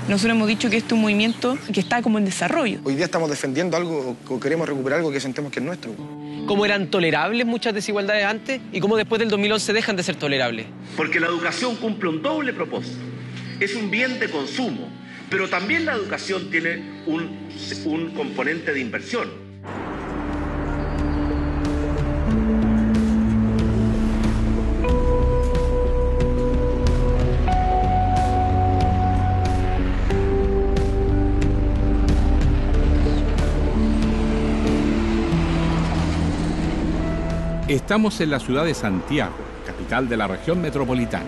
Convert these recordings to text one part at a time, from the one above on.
Nosotros hemos dicho que este es un movimiento que está como en desarrollo. Hoy día estamos defendiendo algo o queremos recuperar algo que sentimos que es nuestro. Cómo eran tolerables muchas desigualdades antes y cómo después del 2011 dejan de ser tolerables. Porque la educación cumple un doble propósito. Es un bien de consumo, pero también la educación tiene un componente de inversión. Estamos en la ciudad de Santiago, capital de la región metropolitana.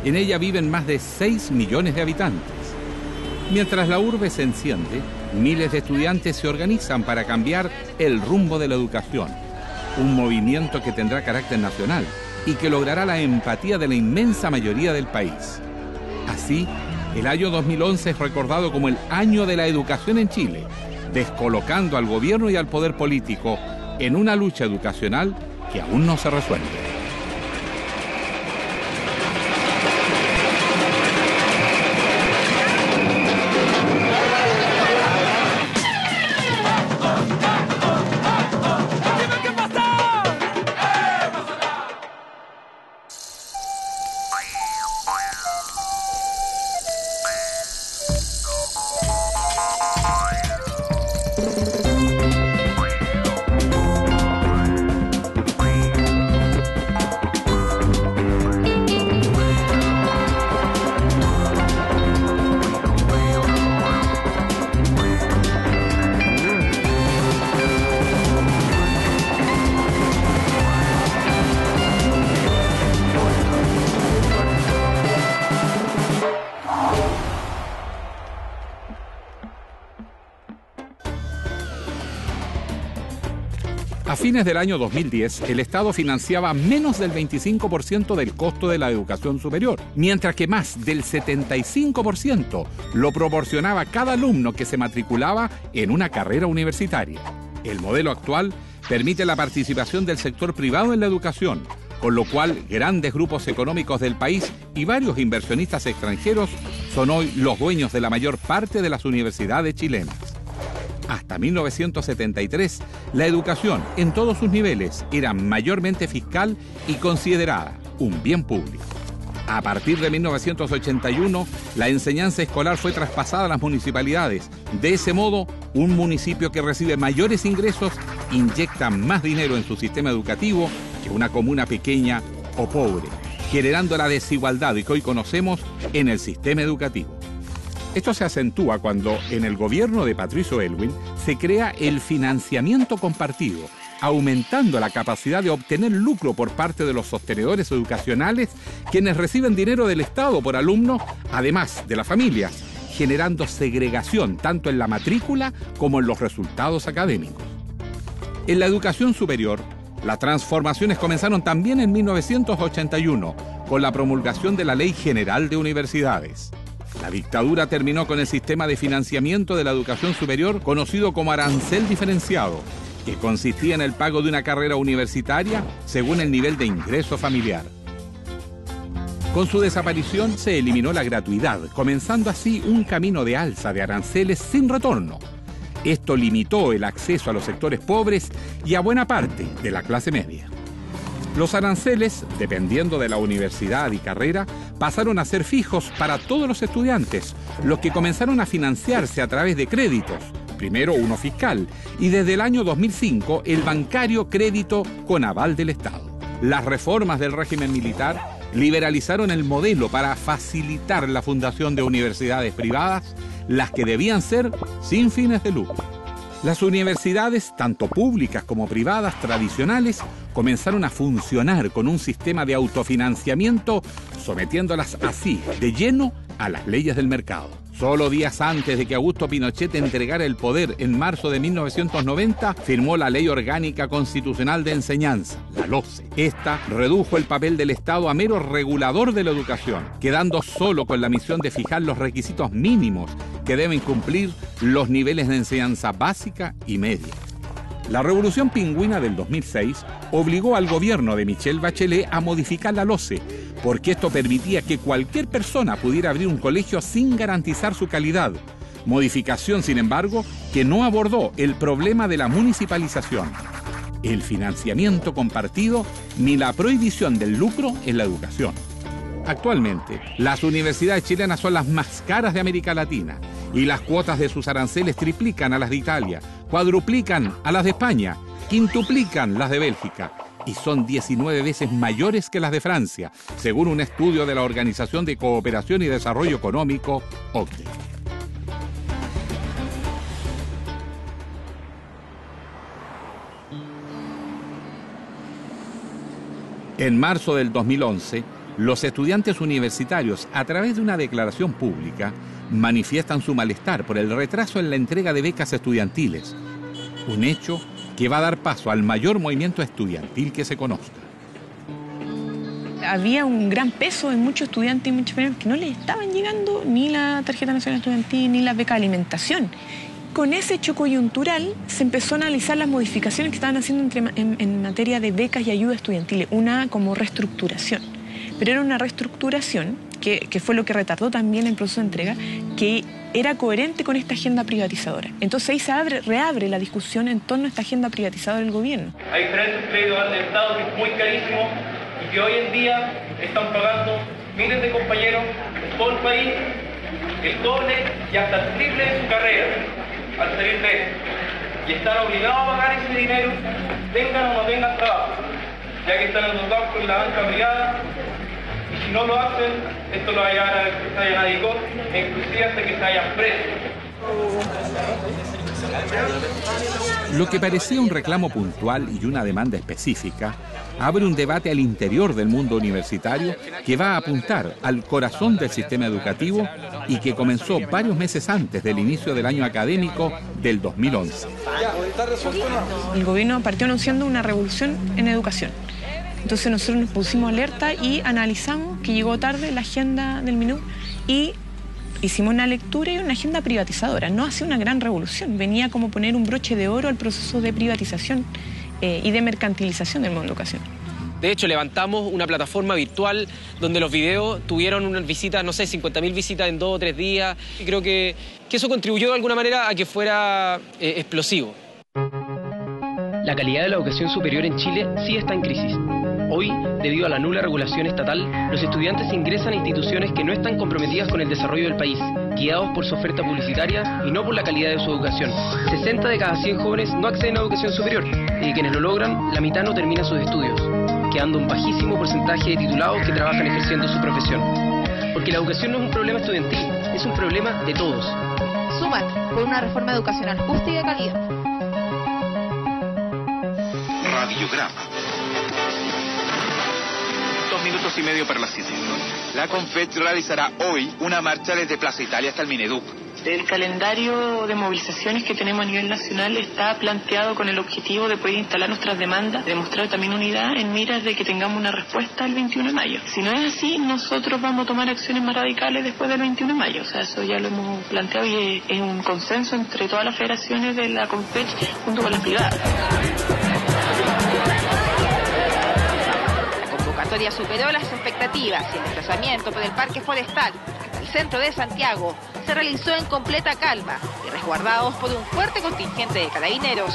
En ella viven más de 6 millones de habitantes. Mientras la urbe se enciende, miles de estudiantes se organizan para cambiar el rumbo de la educación. Un movimiento que tendrá carácter nacional y que logrará la empatía de la inmensa mayoría del país. Así, el año 2011 es recordado como el año de la educación en Chile, descolocando al gobierno y al poder político en una lucha educacional que aún no se resuelve. A fines del año 2010, el Estado financiaba menos del 25% del costo de la educación superior, mientras que más del 75% lo proporcionaba cada alumno que se matriculaba en una carrera universitaria. El modelo actual permite la participación del sector privado en la educación, con lo cual grandes grupos económicos del país y varios inversionistas extranjeros son hoy los dueños de la mayor parte de las universidades chilenas. Hasta 1973, la educación en todos sus niveles era mayormente fiscal y considerada un bien público. A partir de 1981, la enseñanza escolar fue traspasada a las municipalidades. De ese modo, un municipio que recibe mayores ingresos inyecta más dinero en su sistema educativo que una comuna pequeña o pobre, generando la desigualdad que hoy conocemos en el sistema educativo. Esto se acentúa cuando en el gobierno de Patricio Aylwin se crea el financiamiento compartido, aumentando la capacidad de obtener lucro por parte de los sostenedores educacionales, quienes reciben dinero del Estado por alumno, además de las familias, generando segregación tanto en la matrícula como en los resultados académicos. En la educación superior, las transformaciones comenzaron también en 1981, con la promulgación de la Ley General de Universidades. La dictadura terminó con el sistema de financiamiento de la educación superior conocido como arancel diferenciado, que consistía en el pago de una carrera universitaria según el nivel de ingreso familiar. Con su desaparición se eliminó la gratuidad, comenzando así un camino de alza de aranceles sin retorno. Esto limitó el acceso a los sectores pobres y a buena parte de la clase media. Los aranceles, dependiendo de la universidad y carrera, pasaron a ser fijos para todos los estudiantes, los que comenzaron a financiarse a través de créditos, primero uno fiscal, y desde el año 2005 el bancario crédito con aval del Estado. Las reformas del régimen militar liberalizaron el modelo para facilitar la fundación de universidades privadas, las que debían ser sin fines de lucro. Las universidades, tanto públicas como privadas tradicionales, comenzaron a funcionar con un sistema de autofinanciamiento, sometiéndolas así, de lleno, a las leyes del mercado. Solo días antes de que Augusto Pinochet entregara el poder en marzo de 1990, firmó la Ley Orgánica Constitucional de Enseñanza, la LOCE. Esta redujo el papel del Estado a mero regulador de la educación, quedando solo con la misión de fijar los requisitos mínimos que deben cumplir los niveles de enseñanza básica y media. La Revolución Pingüina del 2006 obligó al gobierno de Michelle Bachelet a modificar la LOCE, porque esto permitía que cualquier persona pudiera abrir un colegio sin garantizar su calidad. Modificación, sin embargo, que no abordó el problema de la municipalización, el financiamiento compartido ni la prohibición del lucro en la educación. Actualmente, las universidades chilenas son las más caras de América Latina y las cuotas de sus aranceles triplican a las de Italia, cuadruplican a las de España, quintuplican las de Bélgica y son 19 veces mayores que las de Francia, según un estudio de la Organización de Cooperación y Desarrollo Económico, OCDE. En marzo del 2011, los estudiantes universitarios, a través de una declaración pública, manifiestan su malestar por el retraso en la entrega de becas estudiantiles, un hecho que va a dar paso al mayor movimiento estudiantil que se conozca. Había un gran peso en muchos estudiantes y muchos familiares que no les estaban llegando ni la tarjeta nacional estudiantil ni la beca de alimentación. Con ese hecho coyuntural se empezó a analizar las modificaciones que estaban haciendo en materia de becas y ayudas estudiantiles, una como reestructuración. Pero era una reestructuración que fue lo que retardó también el proceso de entrega, que era coherente con esta agenda privatizadora. Entonces ahí se reabre la discusión en torno a esta agenda privatizadora del gobierno. Hay diferentes créditos al Estado que es muy carísimo y que hoy en día están pagando miles de compañeros en todo el país el doble y hasta el triple de su carrera al salir de esto. Y están obligados a pagar ese dinero, tengan o no tengan trabajo, ya que están endeudados con la banca privada. Y si no lo hacen, esto lo va a llevar a que se hayan adicado e inclusive hasta que se hayan preso. Lo que parecía un reclamo puntual y una demanda específica abre un debate al interior del mundo universitario que va a apuntar al corazón del sistema educativo y que comenzó varios meses antes del inicio del año académico del 2011. El gobierno partió anunciando una revolución en educación. Entonces nosotros nos pusimos alerta y analizamos que llegó tarde la agenda del MINUC y hicimos una lectura y una agenda privatizadora. No hacía una gran revolución, venía como poner un broche de oro al proceso de privatización y de mercantilización del mundo de la educación. De hecho, levantamos una plataforma virtual donde los videos tuvieron unas visitas, no sé, 50.000 visitas en 2 o 3 días. Y creo que eso contribuyó de alguna manera a que fuera explosivo. La calidad de la educación superior en Chile sí está en crisis. Hoy, debido a la nula regulación estatal, los estudiantes ingresan a instituciones que no están comprometidas con el desarrollo del país, guiados por su oferta publicitaria y no por la calidad de su educación. 60 de cada 100 jóvenes no acceden a educación superior y de quienes lo logran, la mitad no termina sus estudios, quedando un bajísimo porcentaje de titulados que trabajan ejerciendo su profesión. Porque la educación no es un problema estudiantil, es un problema de todos. Súmate por una reforma educacional justa y de calidad. Radiograma. 2 minutos y medio para las 7. La CONFECH realizará hoy una marcha desde Plaza Italia hasta el Mineduc. El calendario de movilizaciones que tenemos a nivel nacional está planteado con el objetivo de poder instalar nuestras demandas, demostrar también unidad en miras de que tengamos una respuesta el 21 de mayo. Si no es así, nosotros vamos a tomar acciones más radicales después del 21 de mayo. O sea, eso ya lo hemos planteado y es un consenso entre todas las federaciones de la CONFECH junto con las privadas. La convocatoria superó las expectativas y el desplazamiento por el Parque Forestal hasta el centro de Santiago se realizó en completa calma y resguardados por un fuerte contingente de carabineros.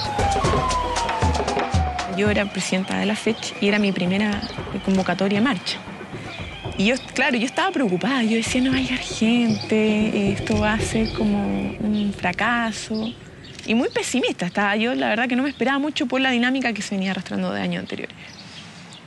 Yo era presidenta de la FECH y era mi primera convocatoria a marcha. Y yo, claro, yo estaba preocupada, yo decía, no va a llegar gente, esto va a ser como un fracaso. Y muy pesimista estaba yo, la verdad que no me esperaba mucho por la dinámica que se venía arrastrando de años anteriores.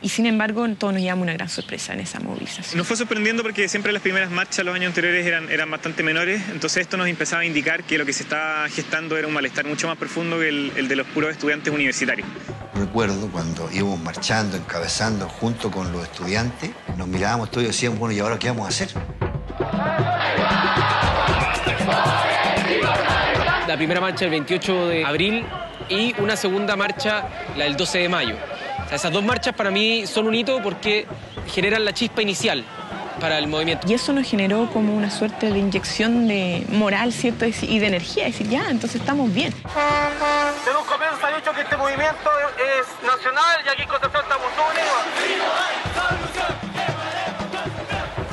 Y sin embargo, todos nos llevamos una gran sorpresa en esa movilización. Nos fue sorprendiendo porque siempre las primeras marchas los años anteriores eran bastante menores, entonces esto nos empezaba a indicar que lo que se estaba gestando era un malestar mucho más profundo que el de los puros estudiantes universitarios. Recuerdo cuando íbamos marchando, encabezando junto con los estudiantes, nos mirábamos todos y decíamos, bueno, ¿y ahora qué vamos a hacer? La primera marcha el 28 de abril y una segunda marcha, la del 12 de mayo. O sea, esas 2 marchas para mí son un hito porque generan la chispa inicial para el movimiento. Y eso nos generó como una suerte de inyección de moral, ¿cierto? Y de energía, decir, ya, entonces estamos bien. Desde un comienzo se ha dicho que este movimiento es nacional y aquí en Concepción estamos unidos.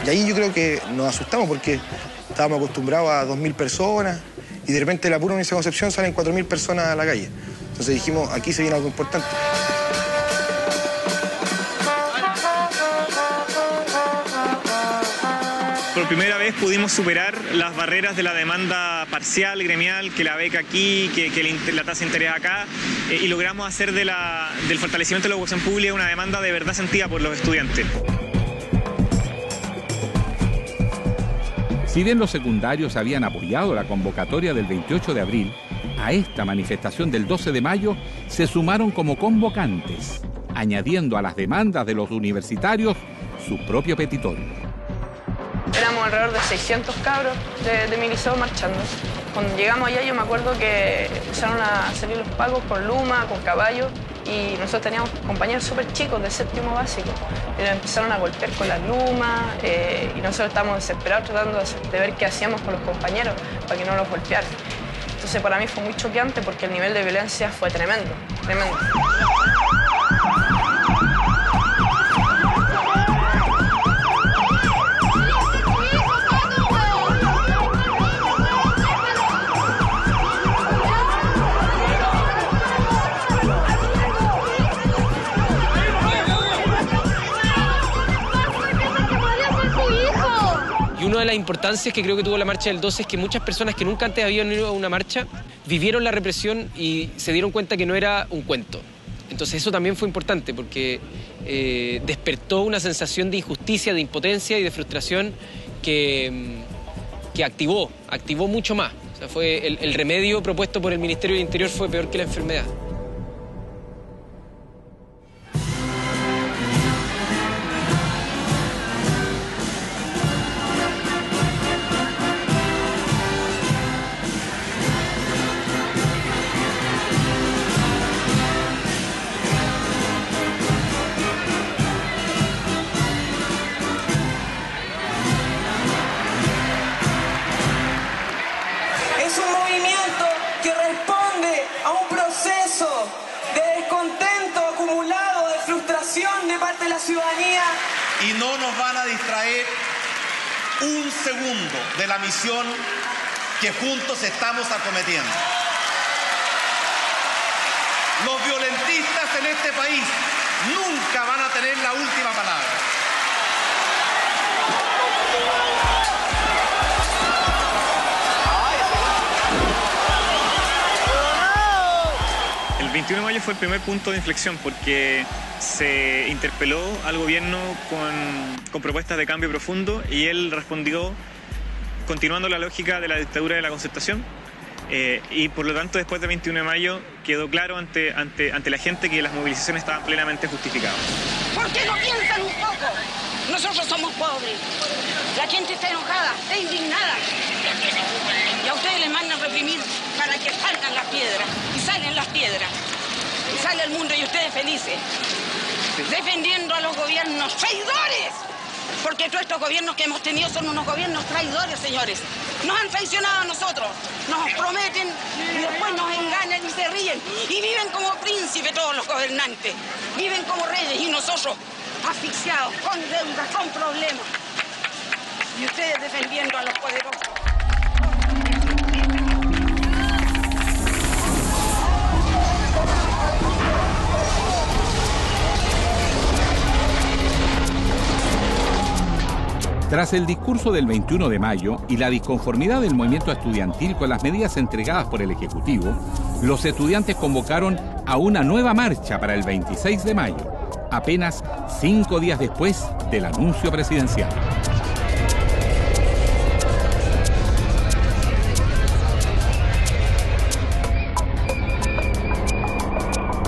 Y ahí yo creo que nos asustamos porque estábamos acostumbrados a 2.000 personas y de repente de la pura Universidad de Concepción salen 4.000 personas a la calle. Entonces dijimos, aquí se viene algo importante. Por primera vez pudimos superar las barreras de la demanda parcial, gremial, que la beca aquí, que la tasa de interés acá, y logramos hacer del fortalecimiento de la educación pública una demanda de verdad sentida por los estudiantes. Si bien los secundarios habían apoyado la convocatoria del 28 de abril, a esta manifestación del 12 de mayo se sumaron como convocantes, añadiendo a las demandas de los universitarios su propio petitorio. Éramos alrededor de 600 cabros de mi liceo marchando. Cuando llegamos allá yo me acuerdo que empezaron a salir los pagos con luma, con caballos, y nosotros teníamos compañeros súper chicos de séptimo básico. Y nos empezaron a golpear con las lumas y nosotros estábamos desesperados tratando de ver qué hacíamos con los compañeros para que no los golpearan. Entonces para mí fue muy choqueante porque el nivel de violencia fue tremendo, tremendo. Y una de las importancias que creo que tuvo la marcha del 12 es que muchas personas que nunca antes habían ido a una marcha vivieron la represión y se dieron cuenta que no era un cuento. Entonces eso también fue importante porque despertó una sensación de injusticia, de impotencia y de frustración que activó mucho más. O sea, fue el remedio propuesto por el Ministerio del Interior fue peor que la enfermedad. Es un movimiento que responde a un proceso de descontento acumulado, de frustración de parte de la ciudadanía. Y no nos van a distraer un segundo de la misión que juntos estamos acometiendo. Los violentistas en este país nunca van a tener la última palabra. El 21 de mayo fue el primer punto de inflexión porque se interpeló al gobierno con propuestas de cambio profundo y él respondió continuando la lógica de la dictadura de la Concertación y por lo tanto después del 21 de mayo quedó claro ante la gente que las movilizaciones estaban plenamente justificadas. ¿Por qué no piensan un poco? Nosotros somos pobres, la gente está enojada, está indignada y a ustedes les mandan reprimir para que salgan las piedras y salen las piedras y sale el mundo y ustedes felices defendiendo a los gobiernos traidores, porque todos estos gobiernos que hemos tenido son unos gobiernos traidores, señores. Nos han traicionado a nosotros, nos prometen y después nos engañan y se ríen y viven como príncipes todos los gobernantes, viven como reyes y nosotros asfixiados, con deudas, con problemas y ustedes defendiendo a los poderosos. Tras el discurso del 21 de mayo y la disconformidad del movimiento estudiantil con las medidas entregadas por el Ejecutivo, los estudiantes convocaron a una nueva marcha para el 26 de mayo, apenas 5 días después del anuncio presidencial.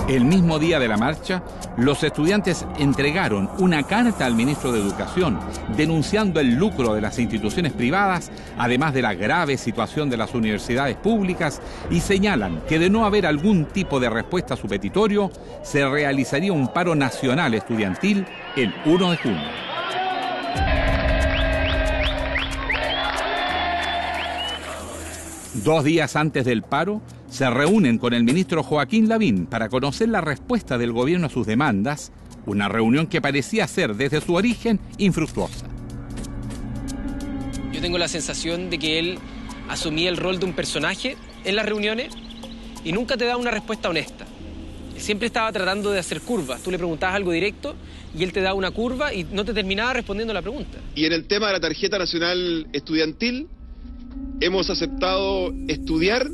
El mismo día de la marcha, los estudiantes entregaron una carta al ministro de Educación denunciando el lucro de las instituciones privadas, además de la grave situación de las universidades públicas, y señalan que de no haber algún tipo de respuesta a su petitorio, se realizaría un paro nacional estudiantil el 1 de junio. 2 días antes del paro, se reúnen con el ministro Joaquín Lavín para conocer la respuesta del gobierno a sus demandas, una reunión que parecía ser desde su origen infructuosa. Yo tengo la sensación de que él asumía el rol de un personaje en las reuniones y nunca te da una respuesta honesta. Siempre estaba tratando de hacer curvas. Tú le preguntabas algo directo y él te daba una curva y no te terminaba respondiendo la pregunta. Y en el tema de la tarjeta nacional estudiantil, hemos aceptado estudiar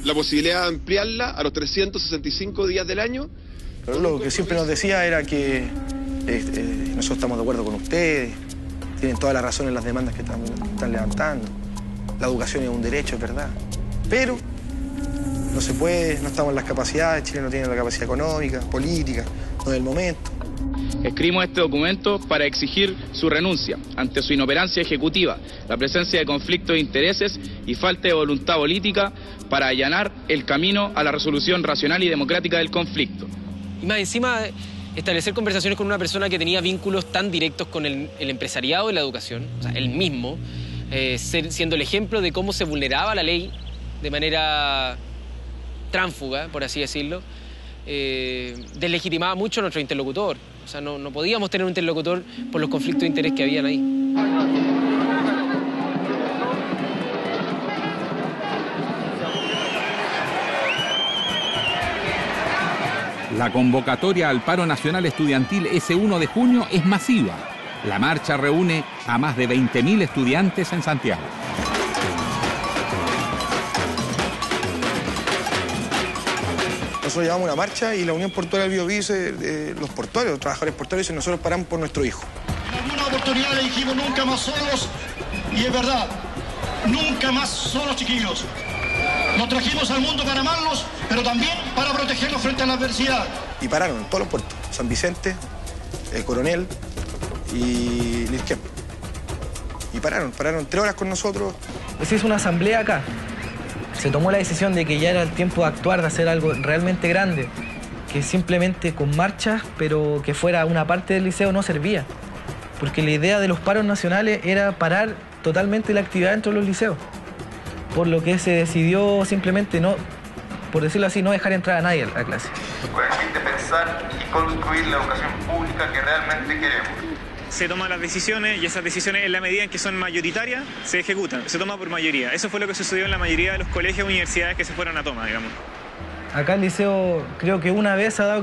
la posibilidad de ampliarla a los 365 días del año. Pero lo que siempre nos decía era que nosotros estamos de acuerdo con ustedes, tienen toda la razón en las demandas que están levantando. La educación es un derecho, es verdad. Pero no se puede, no estamos en las capacidades, Chile no tiene la capacidad económica, política, no es el momento. Escribimos este documento para exigir su renuncia ante su inoperancia ejecutiva, la presencia de conflictos de intereses y falta de voluntad política para allanar el camino a la resolución racional y democrática del conflicto. Y más encima, establecer conversaciones con una persona que tenía vínculos tan directos con el empresariado y la educación, o sea, él mismo, siendo el ejemplo de cómo se vulneraba la ley de manera tránfuga, por así decirlo, deslegitimaba mucho a nuestro interlocutor. O sea, no podíamos tener un interlocutor por los conflictos de interés que habían ahí. La convocatoria al paro nacional estudiantil ese 1 de junio es masiva. La marcha reúne a más de 20.000 estudiantes en Santiago. Nosotros llevamos una marcha y la Unión Portuaria del Biobío dice, los portuarios, los trabajadores portuarios, dicen, nosotros paramos por nuestro hijo. En alguna oportunidad le dijimos nunca más solos, y es verdad, nunca más solos, chiquillos. Nos trajimos al mundo para amarlos, pero también para protegerlos frente a la adversidad. Y pararon en todos los puertos, San Vicente, Coronel y Lisquem. Y pararon 3 horas con nosotros. Se hizo una asamblea acá. Se tomó la decisión de que ya era el tiempo de actuar, de hacer algo realmente grande, que simplemente con marchas, pero que fuera una parte del liceo, no servía. Porque la idea de los paros nacionales era parar totalmente la actividad dentro de los liceos. Por lo que se decidió simplemente no, por decirlo así, no dejar entrar a nadie a la clase. Con el fin de pensar y construir la educación pública que realmente queremos. Se toman las decisiones y esas decisiones, en la medida en que son mayoritarias, se ejecutan. Se toma por mayoría. Eso fue lo que sucedió en la mayoría de los colegios e universidades que se fueron a toma, digamos. Acá el liceo creo que una vez ha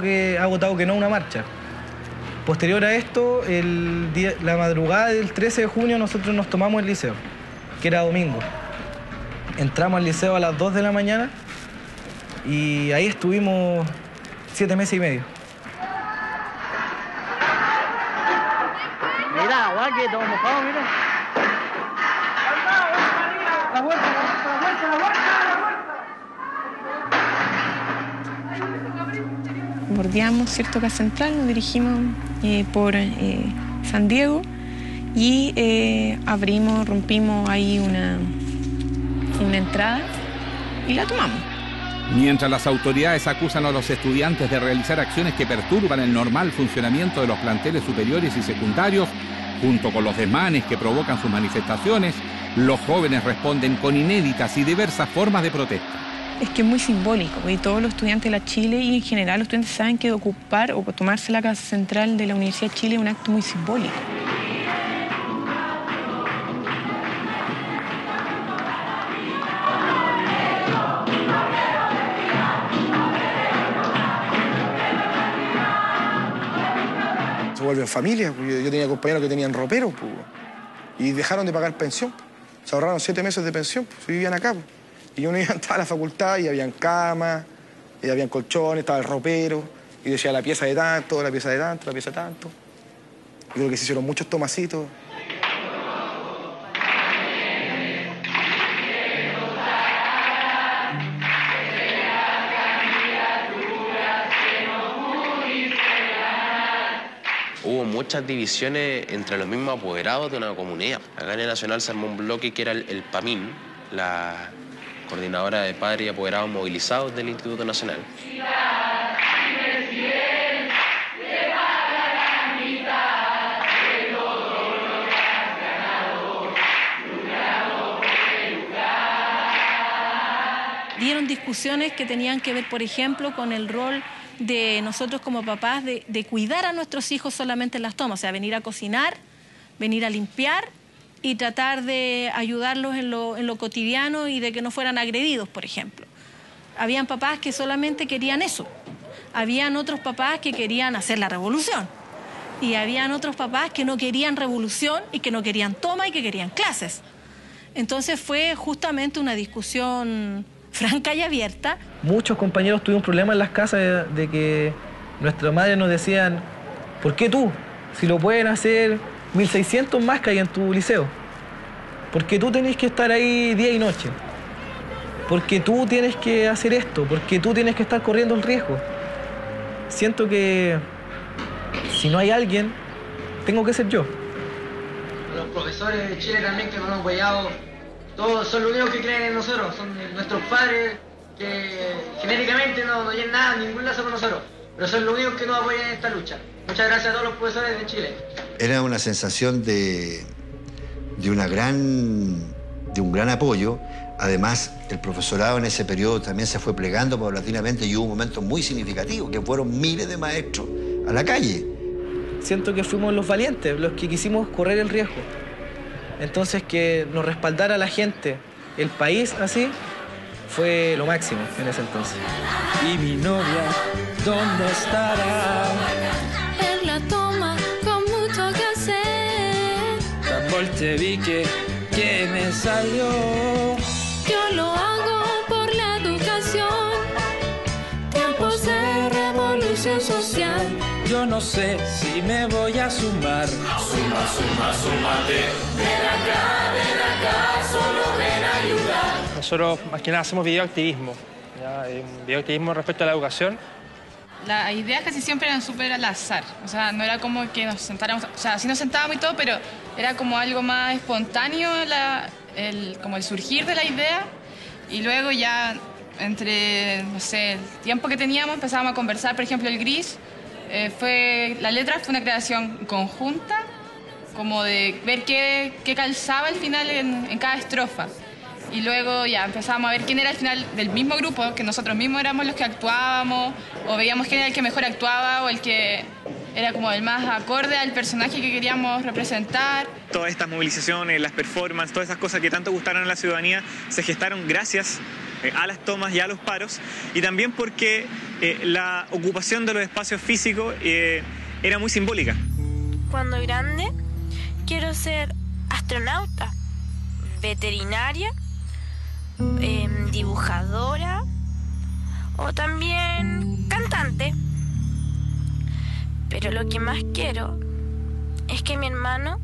votado que no a una marcha. Posterior a esto, la madrugada del 13 de junio nosotros nos tomamos el liceo, que era domingo. Entramos al liceo a las 2 de la mañana y ahí estuvimos 7 meses y medio. Mira, agua que todo mojado, mira. La vuelta. Bordeamos, ¿cierto?, Casa Central, nos dirigimos por San Diego y rompimos ahí una entrada y la tomamos. Mientras las autoridades acusan a los estudiantes de realizar acciones que perturban el normal funcionamiento de los planteles superiores y secundarios, junto con los desmanes que provocan sus manifestaciones, los jóvenes responden con inéditas y diversas formas de protesta. Es que es muy simbólico y todos los estudiantes de la Chile y en general los estudiantes saben que ocupar o tomarse la Casa Central de la Universidad de Chile es un acto muy simbólico. Se vuelven familias. Yo tenía compañeros que tenían roperos y dejaron de pagar pensión. Se ahorraron 7 meses de pensión, se vivían acá. Y uno iba a la facultad y habían camas, y habían colchones, estaba el ropero, y decía la pieza de tanto, la pieza de tanto, la pieza de tanto. Y creo que se hicieron muchos tomacitos. Hubo muchas divisiones entre los mismos apoderados de una comunidad. Acá en el Nacional se armó un bloque que era el PAMIN, la coordinadora de padres y apoderados movilizados del Instituto Nacional. Y eran discusiones que tenían que ver, por ejemplo, con el rol de nosotros como papás de cuidar a nuestros hijos solamente en las tomas, o sea, venir a cocinar, venir a limpiar y tratar de ayudarlos en lo cotidiano y de que no fueran agredidos, por ejemplo. Habían papás que solamente querían eso. Habían otros papás que querían hacer la revolución. Y habían otros papás que no querían revolución y que no querían toma y que querían clases. Entonces fue justamente una discusión franca y abierta. Muchos compañeros tuvieron problemas en las casas de que nuestras madres nos decían, ¿por qué tú? Si lo pueden hacer 1.600 más que hay en tu liceo. ¿Por qué tú tenés que estar ahí día y noche? ¿Por qué tú tienes que hacer esto? ¿Por qué tú tienes que estar corriendo el riesgo? Siento que si no hay alguien, tengo que ser yo. Los profesores de Chile también que nos han apoyado, todos son los únicos que creen en nosotros, son nuestros padres que genéticamente no tienen nada, ningún lazo con nosotros, pero son los únicos que nos apoyan en esta lucha. Muchas gracias a todos los profesores de Chile. Era una sensación de un gran apoyo. Además, el profesorado en ese periodo también se fue plegando paulatinamente y hubo momentos muy significativos, que fueron miles de maestros a la calle. Siento que fuimos los valientes, los que quisimos correr el riesgo. Entonces, que nos respaldara la gente, el país así, fue lo máximo en ese entonces. Y mi novia, ¿dónde estará? En la toma, con mucho que hacer. Tan bolchevique que me salió. Yo lo hago por la educación. Tiempos de revolución social. Yo no sé si me voy a sumar. Súmate. Ven acá, solo ven a ayudar. Nosotros más que nada hacemos videoactivismo. Videoactivismo respecto a la educación. Las ideas casi siempre eran súper al azar. O sea, no era como que nos sentáramos... O sea, sí nos sentábamos y todo, pero era como algo más espontáneo, como el surgir de la idea. Y luego ya, entre, no sé, el tiempo que teníamos, empezábamos a conversar. Por ejemplo, el Gris, la letra fue una creación conjunta, como de ver qué calzaba al final en cada estrofa. Y luego ya empezábamos a ver quién era al final del mismo grupo, que nosotros mismos éramos los que actuábamos, o veíamos quién era el que mejor actuaba, o el que era como el más acorde al personaje que queríamos representar. Todas estas movilizaciones, las performances, todas esas cosas que tanto gustaron a la ciudadanía se gestaron gracias a las tomas y a los paros, y también porque la ocupación de los espacios físicos era muy simbólica. Cuando grande quiero ser astronauta, veterinaria, dibujadora o también cantante. Pero lo que más quiero es que mi hermano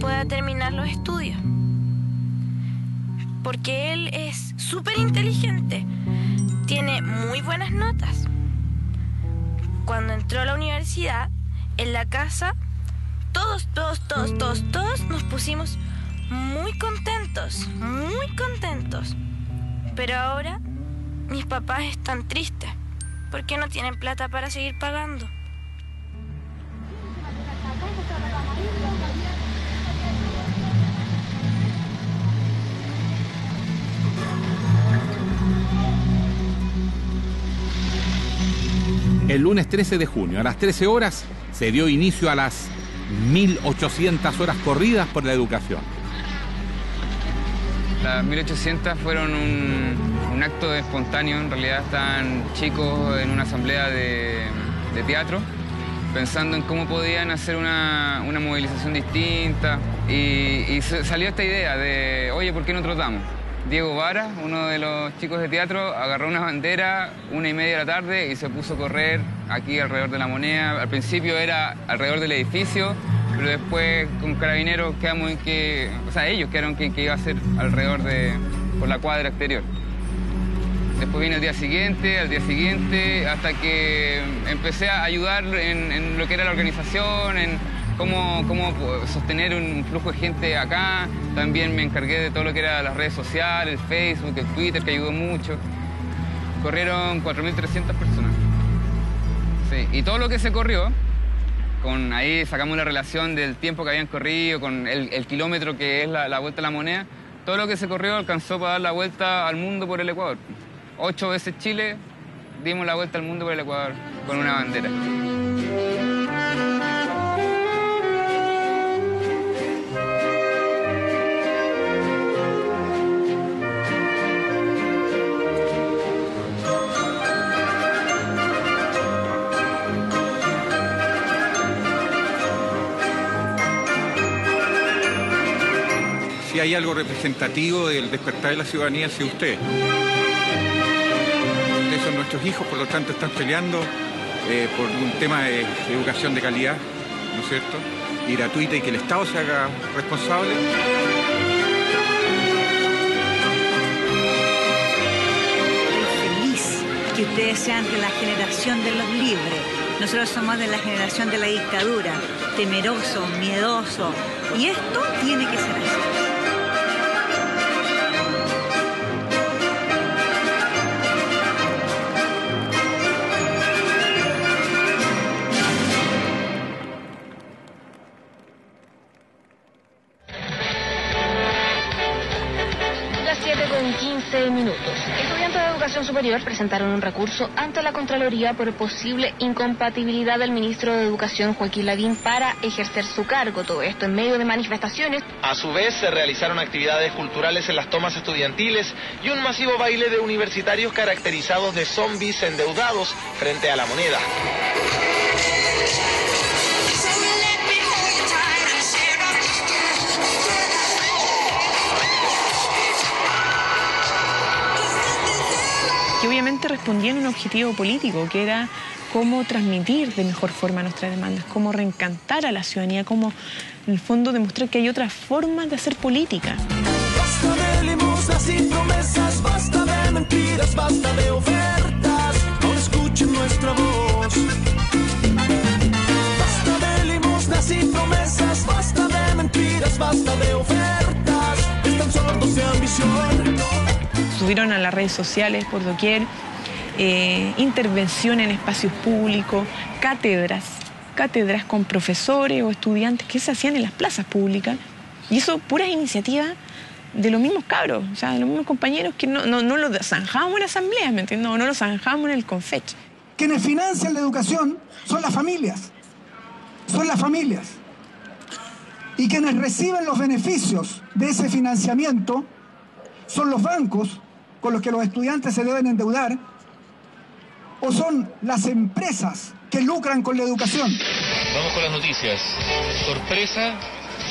pueda terminar los estudios, porque él es súper inteligente, tiene muy buenas notas. Cuando entró a la universidad, en la casa, todos nos pusimos muy contentos. Pero ahora mis papás están tristes porque no tienen plata para seguir pagando. El lunes 13 de junio, a las 13 horas, se dio inicio a las 1.800 horas corridas por la educación. Las 1.800 fueron un acto espontáneo. En realidad estaban chicos en una asamblea de teatro pensando en cómo podían hacer una movilización distinta, y salió esta idea de, oye, ¿por qué no trotamos? Diego Vara, uno de los chicos de teatro, agarró una bandera 1:30 de la tarde y se puso a correr aquí alrededor de la Moneda. Al principio era alrededor del edificio, pero después con Carabineros quedamos en que, o sea, ellos quedaron que iba a ser alrededor por la cuadra exterior. Después vino al día siguiente, hasta que empecé a ayudar en lo que era la organización, en cómo sostener un flujo de gente acá. También me encargué de todo lo que era las redes sociales, el Facebook, el Twitter, que ayudó mucho. Corrieron 4.300 personas. Sí, y todo lo que se corrió, ahí sacamos la relación del tiempo que habían corrido, con el kilómetro que es la vuelta a la Moneda. Todo lo que se corrió alcanzó para dar la vuelta al mundo por el Ecuador. 8 veces Chile, dimos la vuelta al mundo por el Ecuador con una bandera. Si hay algo representativo del despertar de la ciudadanía hacia usted. Ustedes son nuestros hijos, por lo tanto están peleando por un tema de educación de calidad, ¿no es cierto? Y gratuita, y que el Estado se haga responsable. Feliz que ustedes sean de la generación de los libres. Nosotros somos de la generación de la dictadura, temeroso, miedoso. Y esto tiene que ser así. Estudiantes de Educación Superior presentaron un recurso ante la Contraloría por posible incompatibilidad del ministro de Educación, Joaquín Lavín, para ejercer su cargo. Todo esto en medio de manifestaciones. A su vez, se realizaron actividades culturales en las tomas estudiantiles y un masivo baile de universitarios caracterizados de zombies endeudados frente a la moneda. Que obviamente respondían a un objetivo político, que era cómo transmitir de mejor forma nuestras demandas, cómo reencantar a la ciudadanía, cómo en el fondo demostrar que hay otras formas de hacer política. Basta de limosnas y promesas, basta de mentiras, basta de ofertas, ahora escuchen nuestra voz. Basta de limosnas y promesas, basta de mentiras, basta de ofertas, están sordos de ambición. Subieron a las redes sociales por doquier, intervención en espacios públicos, cátedras con profesores o estudiantes que se hacían en las plazas públicas. Y eso puras iniciativas de los mismos cabros, o sea, de los mismos compañeros que no lo zanjábamos en asambleas, ¿me entiendes? No lo zanjábamos en el Confech. Quienes financian la educación son las familias. Son las familias. Y quienes reciben los beneficios de ese financiamiento son los bancos con los que los estudiantes se deben endeudar, o son las empresas que lucran con la educación. Vamos con las noticias. Sorpresa,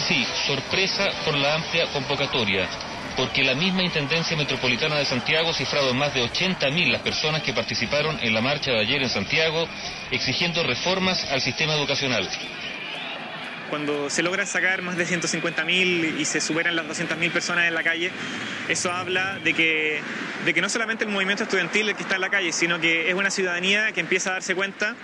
sí, sorpresa por la amplia convocatoria, porque la misma Intendencia Metropolitana de Santiago ha cifrado en más de 80.000 las personas que participaron en la marcha de ayer en Santiago, exigiendo reformas al sistema educacional. Cuando se logra sacar más de 150.000 y se superan las 200.000 personas en la calle, eso habla de que no solamente el movimiento estudiantil el que está en la calle, sino que es una ciudadanía que empieza a darse cuenta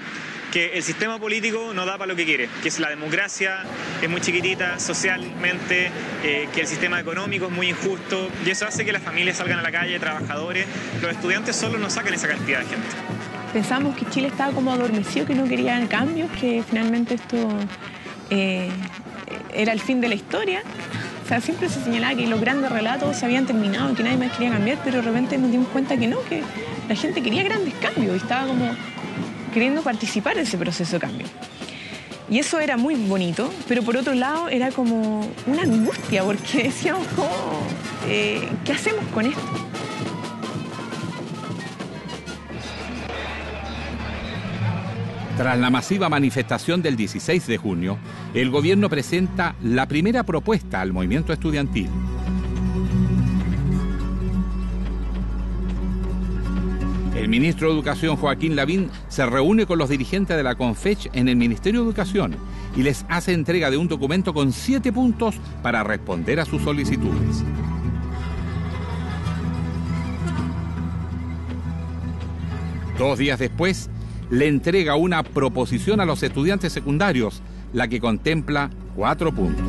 que el sistema político no da para lo que quiere, que es la democracia, es muy chiquitita socialmente, que el sistema económico es muy injusto, y eso hace que las familias salgan a la calle, trabajadores. Los estudiantes solos no sacan esa cantidad de gente. Pensamos que Chile estaba como adormecido, que no querían cambios, que finalmente esto era el fin de la historia. O sea, siempre se señalaba que los grandes relatos se habían terminado, que nadie más quería cambiar, pero de repente nos dimos cuenta que no, que la gente quería grandes cambios y estaba como queriendo participar en ese proceso de cambio. Y eso era muy bonito, pero por otro lado era como una angustia, porque decíamos, ¿qué hacemos con esto? Tras la masiva manifestación del 16 de junio, el gobierno presenta la primera propuesta al movimiento estudiantil. El ministro de Educación, Joaquín Lavín, se reúne con los dirigentes de la Confech en el Ministerio de Educación y les hace entrega de un documento con 7 puntos para responder a sus solicitudes. Dos días después, le entrega una proposición a los estudiantes secundarios, la que contempla 4 puntos.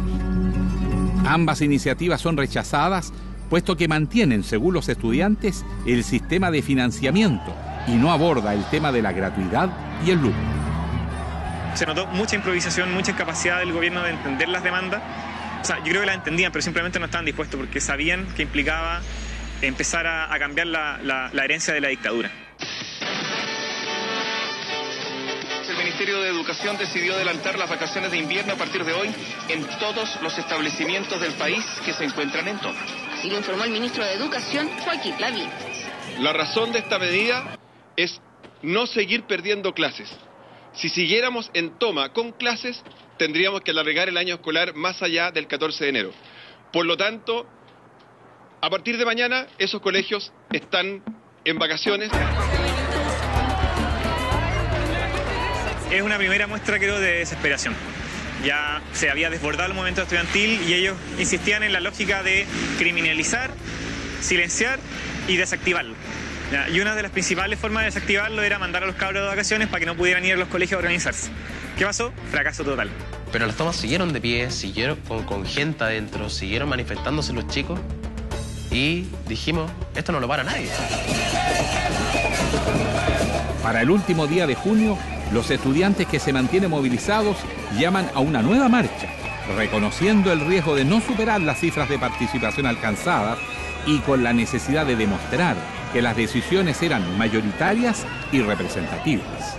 Ambas iniciativas son rechazadas, puesto que mantienen, según los estudiantes, el sistema de financiamiento y no aborda el tema de la gratuidad y el lucro. Se notó mucha improvisación, mucha incapacidad del gobierno de entender las demandas. O sea, yo creo que las entendían, pero simplemente no estaban dispuestos porque sabían que implicaba empezar a cambiar la herencia de la dictadura. El Ministerio de Educación decidió adelantar las vacaciones de invierno a partir de hoy en todos los establecimientos del país que se encuentran en toma. Así lo informó el ministro de Educación, Joaquín Lavín. La razón de esta medida es no seguir perdiendo clases. Si siguiéramos en toma con clases, tendríamos que alargar el año escolar más allá del 14 de enero. Por lo tanto, a partir de mañana, esos colegios están en vacaciones. Es una primera muestra, creo, de desesperación. Ya se había desbordado el movimiento estudiantil y ellos insistían en la lógica de criminalizar, silenciar y desactivarlo. Y una de las principales formas de desactivarlo era mandar a los cabros de vacaciones para que no pudieran ir a los colegios a organizarse. ¿Qué pasó? Fracaso total. Pero las tomas siguieron de pie, siguieron con gente adentro, siguieron manifestándose los chicos y dijimos, esto no lo para nadie. Para el último día de junio, los estudiantes que se mantienen movilizados llaman a una nueva marcha, reconociendo el riesgo de no superar las cifras de participación alcanzadas y con la necesidad de demostrar que las decisiones eran mayoritarias y representativas.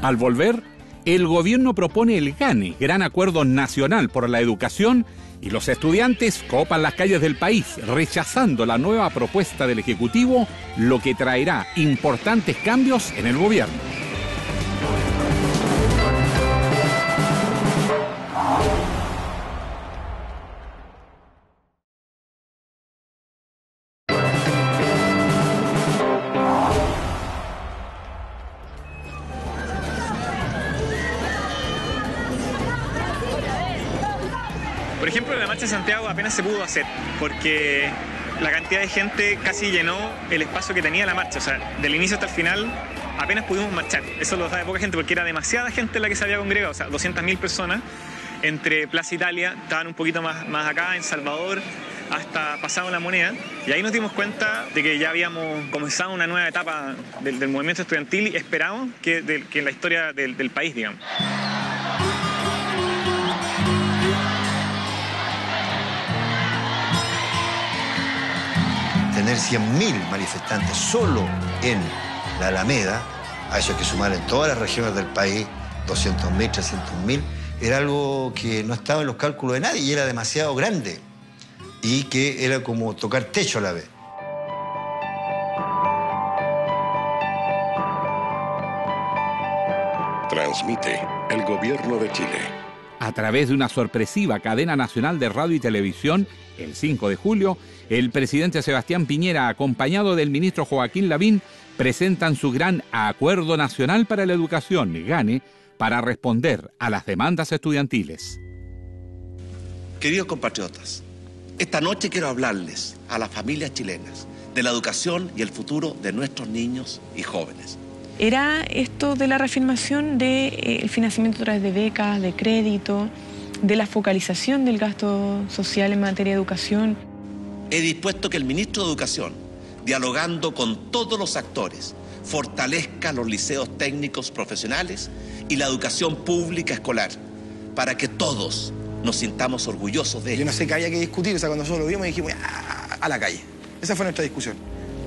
Al volver, el gobierno propone el GANE, Gran Acuerdo Nacional por la Educación, y los estudiantes copan las calles del país, rechazando la nueva propuesta del Ejecutivo, lo que traerá importantes cambios en el gobierno. Por ejemplo, la marcha en Santiago apenas se pudo hacer porque la cantidad de gente casi llenó el espacio que tenía la marcha. O sea, del inicio hasta el final apenas pudimos marchar. Eso lo da de poca gente porque era demasiada gente la que se había congregado. O sea, 200.000 personas entre Plaza Italia, estaban un poquito más acá, en Salvador, hasta pasado La Moneda. Y ahí nos dimos cuenta de que ya habíamos comenzado una nueva etapa del movimiento estudiantil y esperamos que en la historia del país, digamos. Tener 100.000 manifestantes solo en la Alameda, a eso hay que sumar en todas las regiones del país 200.000, 300.000, era algo que no estaba en los cálculos de nadie y era demasiado grande y que era como tocar techo a la vez. Transmite el Gobierno de Chile. A través de una sorpresiva cadena nacional de radio y televisión, el 5 de julio, el presidente Sebastián Piñera, acompañado del ministro Joaquín Lavín, presentan su gran Acuerdo Nacional para la Educación, GANE, para responder a las demandas estudiantiles. Queridos compatriotas, esta noche quiero hablarles a las familias chilenas de la educación y el futuro de nuestros niños y jóvenes. Era esto de la reafirmación del financiamiento a través de becas, de crédito, de la focalización del gasto social en materia de educación. He dispuesto que el ministro de Educación, dialogando con todos los actores, fortalezca los liceos técnicos profesionales y la educación pública escolar, para que todos nos sintamos orgullosos de ellos. Yo no sé qué había que discutir, o sea, cuando nosotros lo vimos dijimos, a la calle. Esa fue nuestra discusión.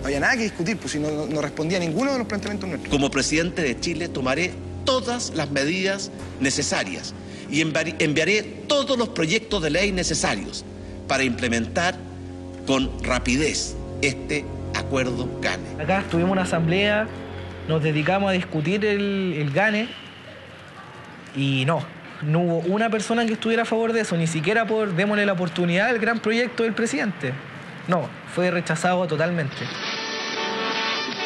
No había nada que discutir, pues si no respondía a ninguno de los planteamientos nuestros. Como presidente de Chile tomaré todas las medidas necesarias y enviaré todos los proyectos de ley necesarios para implementar con rapidez este acuerdo GANE. Acá tuvimos una asamblea, nos dedicamos a discutir el GANE y no hubo una persona que estuviera a favor de eso, ni siquiera por démosle la oportunidad al gran proyecto del presidente. No, fue rechazado totalmente.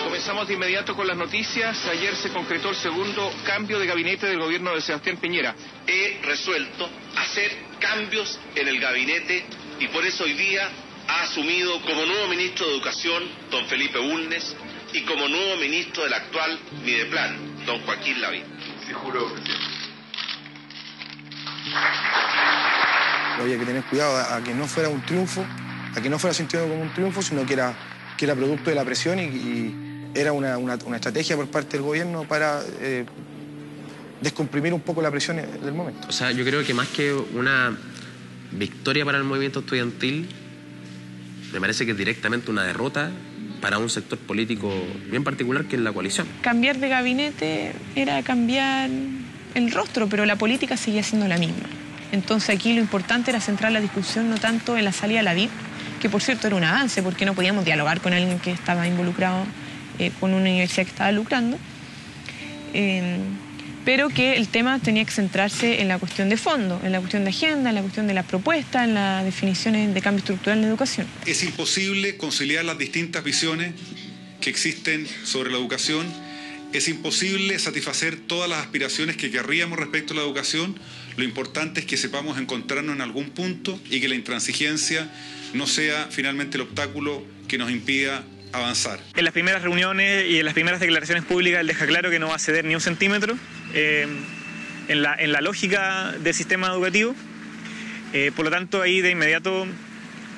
Comenzamos de inmediato con las noticias. Ayer se concretó el segundo cambio de gabinete del gobierno de Sebastián Piñera. He resuelto hacer cambios en el gabinete y por eso hoy día ha asumido como nuevo ministro de Educación don Felipe Bulnes y como nuevo ministro del actual Mideplan, don Joaquín Lavín. Sí, juro, presidente. Había que tener cuidado a que no fuera un triunfo, a que no fuera sentido como un triunfo, sino que era producto de la presión y era una estrategia por parte del gobierno para descomprimir un poco la presión del momento. O sea, yo creo que más que una victoria para el movimiento estudiantil, Me parece que es directamente una derrota para un sector político bien particular que es la coalición. Cambiar de gabinete era cambiar el rostro, pero la política seguía siendo la misma. Entonces aquí lo importante era centrar la discusión no tanto en la salida de la VIP, que por cierto era un avance porque no podíamos dialogar con alguien que estaba involucrado con una universidad que estaba lucrando, pero que el tema tenía que centrarse en la cuestión de fondo, en la cuestión de agenda, en la cuestión de la propuesta, en las definiciones de cambio estructural en la educación. Es imposible conciliar las distintas visiones que existen sobre la educación. Es imposible satisfacer todas las aspiraciones que querríamos respecto a la educación. Lo importante es que sepamos encontrarnos en algún punto y que la intransigencia no sea finalmente el obstáculo que nos impida avanzar. En las primeras reuniones y en las primeras declaraciones públicas él deja claro que no va a ceder ni un centímetro en la lógica del sistema educativo. Por lo tanto, ahí de inmediato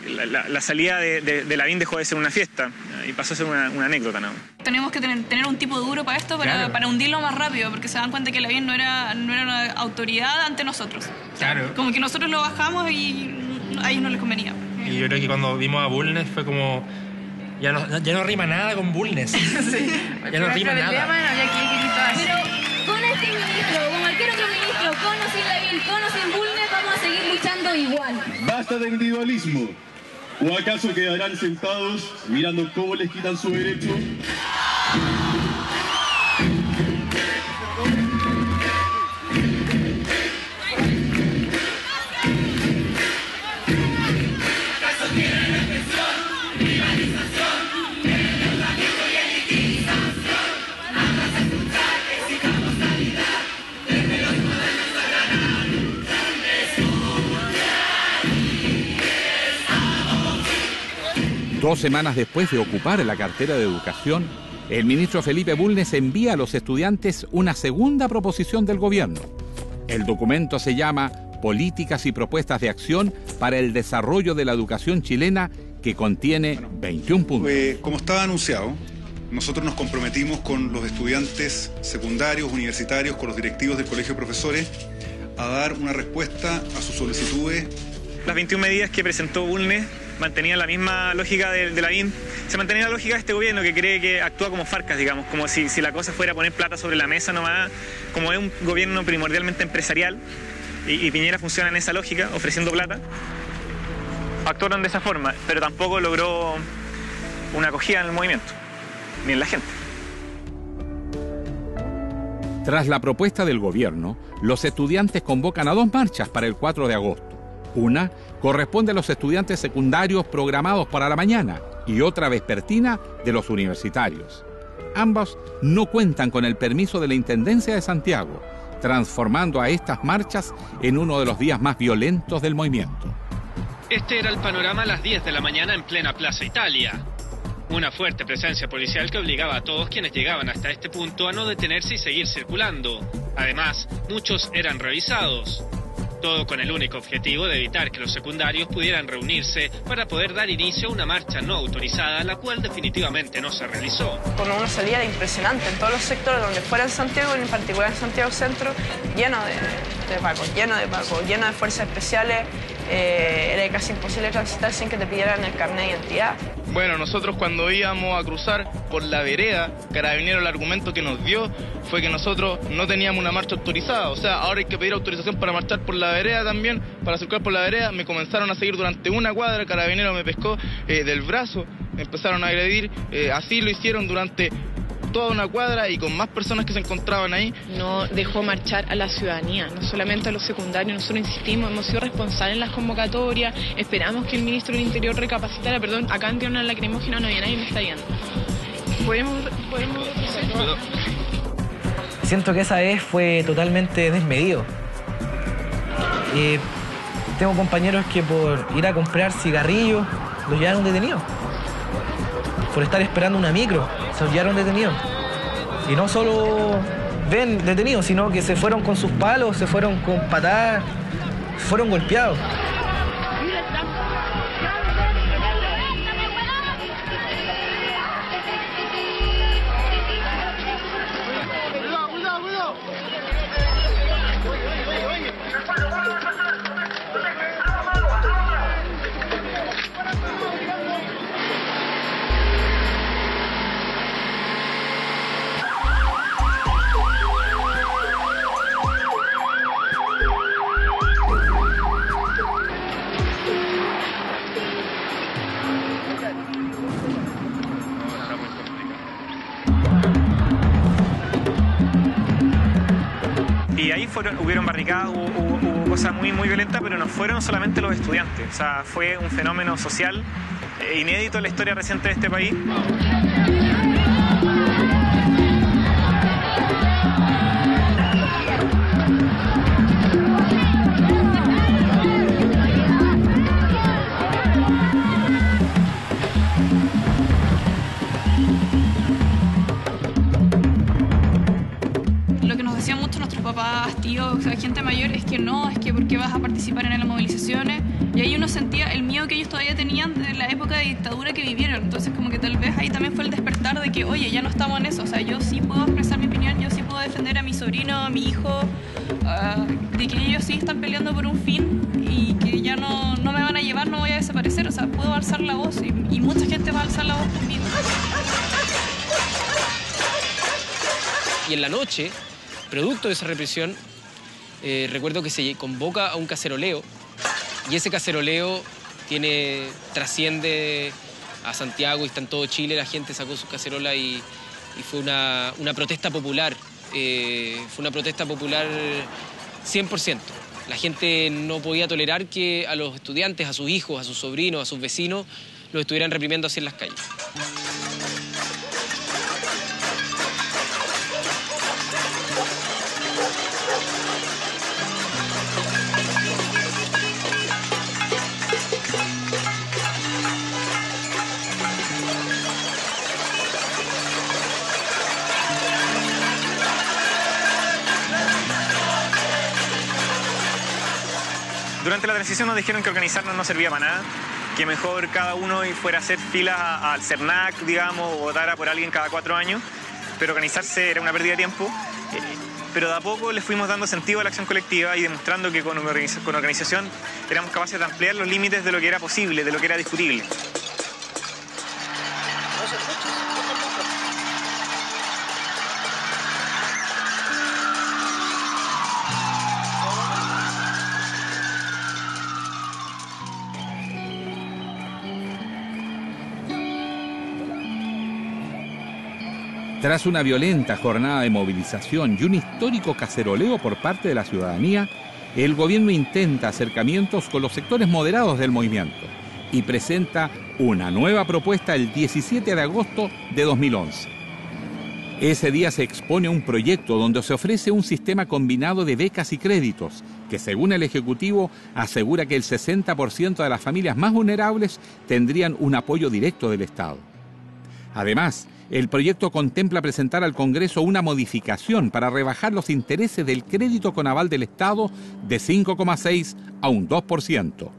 la salida de Lavín dejó de ser una fiesta y pasó a ser una anécdota, ¿no? Tenemos que tener un tipo duro para esto, para hundirlo más rápido, porque se dan cuenta que Lavín no era una autoridad ante nosotros. Claro. Como que nosotros lo bajamos y a ellos no les convenía. Y yo creo que cuando vimos a Bulnes fue como... Ya no rima nada con Bulnes. Sí. Ya no rima nada. Pero con este ministro, con cualquier otro ministro, con o sin Lavín, con o sin Bulnes, vamos a seguir luchando igual. Basta de individualismo. ¿O acaso quedarán sentados mirando cómo les quitan su derecho? Dos semanas después de ocupar la cartera de Educación, el ministro Felipe Bulnes envía a los estudiantes una segunda proposición del gobierno. El documento se llama Políticas y Propuestas de Acción para el Desarrollo de la Educación Chilena, que contiene 21 puntos. Como estaba anunciado, nosotros nos comprometimos con los estudiantes secundarios, universitarios, con los directivos del Colegio de Profesores, a dar una respuesta a sus solicitudes. Las 21 medidas que presentó Bulnes mantenían la misma lógica de Lavín. Se mantenía la lógica de este gobierno que cree que actúa como Farcas, digamos, como si la cosa fuera poner plata sobre la mesa nomás. Como es un gobierno primordialmente empresarial y Piñera funciona en esa lógica, ofreciendo plata, actuaron de esa forma, pero tampoco logró una acogida en el movimiento, ni en la gente. Tras la propuesta del gobierno, los estudiantes convocan a dos marchas para el 4 de agosto. Una corresponde a los estudiantes secundarios programados para la mañana y otra vespertina de los universitarios. Ambos no cuentan con el permiso de la Intendencia de Santiago, transformando a estas marchas en uno de los días más violentos del movimiento. Este era el panorama a las 10 de la mañana en plena Plaza Italia. Una fuerte presencia policial que obligaba a todos quienes llegaban hasta este punto a no detenerse y seguir circulando. Además, muchos eran revisados. Todo con el único objetivo de evitar que los secundarios pudieran reunirse para poder dar inicio a una marcha no autorizada, la cual definitivamente no se realizó. Con una salida impresionante en todos los sectores, donde fuera en Santiago, en particular en Santiago Centro, lleno de pacos, lleno de fuerzas especiales. Era casi imposible transitar sin que te pidieran el carnet de identidad. Bueno, nosotros cuando íbamos a cruzar por la vereda, Carabineros el argumento que nos dio fue que nosotros no teníamos una marcha autorizada. O sea, ahora hay que pedir autorización para marchar por la vereda también, para circular por la vereda. Me comenzaron a seguir durante una cuadra, Carabineros me pescó del brazo, me empezaron a agredir. Así lo hicieron durante toda una cuadra y con más personas que se encontraban ahí. No dejó marchar a la ciudadanía, no solamente a los secundarios. Nosotros insistimos, hemos sido responsables en las convocatorias, esperamos que el ministro del Interior recapacitara. Perdón, acá en una lacrimógena no había nadie, me está viendo. ¿Podemos Siento que esa vez fue totalmente desmedido. Tengo compañeros que por ir a comprar cigarrillos los llevaron detenidos. Por estar esperando una micro, se los llevaron detenidos. Y no solo ven detenidos, sino que se fueron con sus palos, se fueron con patadas, se fueron golpeados. ahí hubieron barricadas, hubo cosas muy violentas, pero no fueron solamente los estudiantes. O sea, fue un fenómeno social inédito en la historia reciente de este país. Papás, tíos, o sea, gente mayor, es que no, es que ¿por qué vas a participar en las movilizaciones? Y ahí uno sentía el miedo que ellos todavía tenían de la época de dictadura que vivieron. Entonces como que tal vez ahí también fue el despertar de que, oye, ya no estamos en eso, o sea, yo sí puedo expresar mi opinión, yo sí puedo defender a mi sobrino, a mi hijo, de que ellos sí están peleando por un fin y que ya no me van a llevar, no voy a desaparecer, o sea, puedo alzar la voz y mucha gente va a alzar la voz conmigo. Y en la noche, producto de esa represión, recuerdo que se convoca a un caceroleo y ese caceroleo trasciende a Santiago y está en todo Chile. La gente sacó su cacerola y fue una protesta popular. Fue una protesta popular 100%. La gente no podía tolerar que a los estudiantes, a sus hijos, a sus sobrinos, a sus vecinos, los estuvieran reprimiendo así en las calles. Durante la transición nos dijeron que organizarnos no servía para nada, que mejor cada uno fuera a hacer filas al CERNAC, digamos, o votara por alguien cada 4 años, pero organizarse era una pérdida de tiempo. Pero de a poco le fuimos dando sentido a la acción colectiva y demostrando que con organización éramos capaces de ampliar los límites de lo que era posible, de lo que era discutible. Tras una violenta jornada de movilización y un histórico caceroleo por parte de la ciudadanía, el gobierno intenta acercamientos con los sectores moderados del movimiento y presenta una nueva propuesta el 17 de agosto de 2011. Ese día se expone un proyecto donde se ofrece un sistema combinado de becas y créditos que, según el Ejecutivo, asegura que el 60% de las familias más vulnerables tendrían un apoyo directo del Estado. Además, el proyecto contempla presentar al Congreso una modificación para rebajar los intereses del crédito con aval del Estado de 5,6 a un 2%.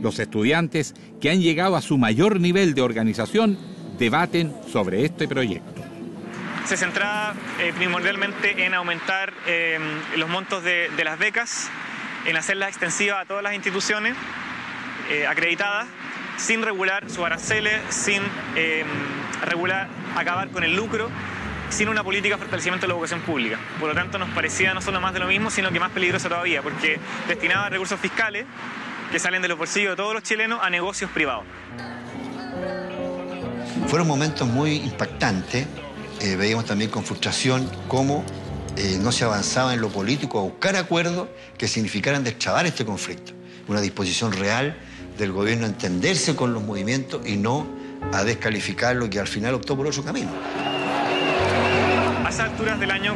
Los estudiantes, que han llegado a su mayor nivel de organización, debaten sobre este proyecto. Se centraba primordialmente en aumentar los montos de las becas, en hacerlas extensivas a todas las instituciones acreditadas, sin regular sus aranceles, sin acabar con el lucro, sin una política de fortalecimiento de la educación pública. Por lo tanto, nos parecía no solo más de lo mismo, sino que más peligroso todavía, porque destinaba recursos fiscales que salen de los bolsillos de todos los chilenos a negocios privados. Fueron momentos muy impactantes. Veíamos también con frustración cómo no se avanzaba en lo político a buscar acuerdos que significaran destrabar este conflicto. Una disposición real del gobierno a entenderse con los movimientos y no a descalificarlo, que al final optó por otro camino. A esas alturas del año,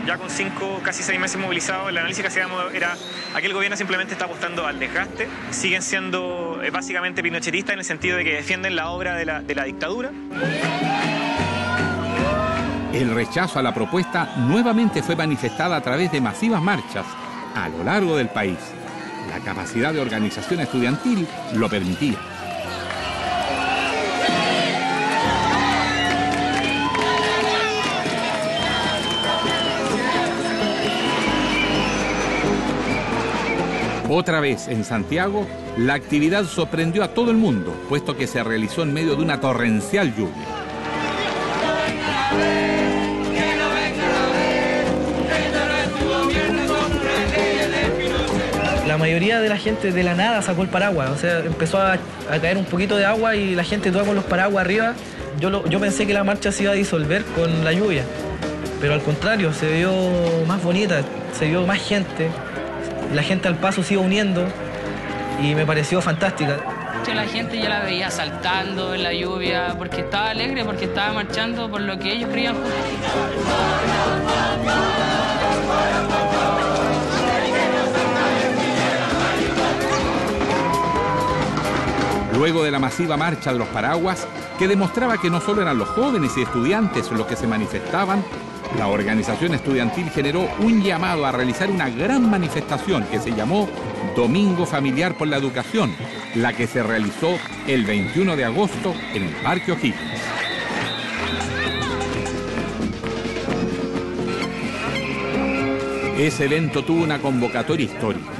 ya con 5, casi 6 meses movilizados, el análisis que hacíamos era que el gobierno simplemente está apostando al desgaste, siguen siendo básicamente pinochetistas en el sentido de que defienden la obra de la dictadura. El rechazo a la propuesta nuevamente fue manifestada a través de masivas marchas a lo largo del país. La capacidad de organización estudiantil lo permitía. Otra vez en Santiago, la actividad sorprendió a todo el mundo, puesto que se realizó en medio de una torrencial lluvia. La mayoría de la gente de la nada sacó el paraguas, o sea, empezó a caer un poquito de agua y la gente toda con los paraguas arriba. Yo pensé que la marcha se iba a disolver con la lluvia. pero al contrario, se vio más bonita, se vio más gente, la gente al paso se iba uniendo y me pareció fantástica. La gente ya la veía saltando en la lluvia porque estaba alegre, porque estaba marchando por lo que ellos creían justo. Luego de la masiva marcha de los paraguas, que demostraba que no solo eran los jóvenes y estudiantes los que se manifestaban, la organización estudiantil generó un llamado a realizar una gran manifestación que se llamó Domingo Familiar por la Educación, la que se realizó el 21 de agosto en el Parque O'Higgins. Ese evento tuvo una convocatoria histórica.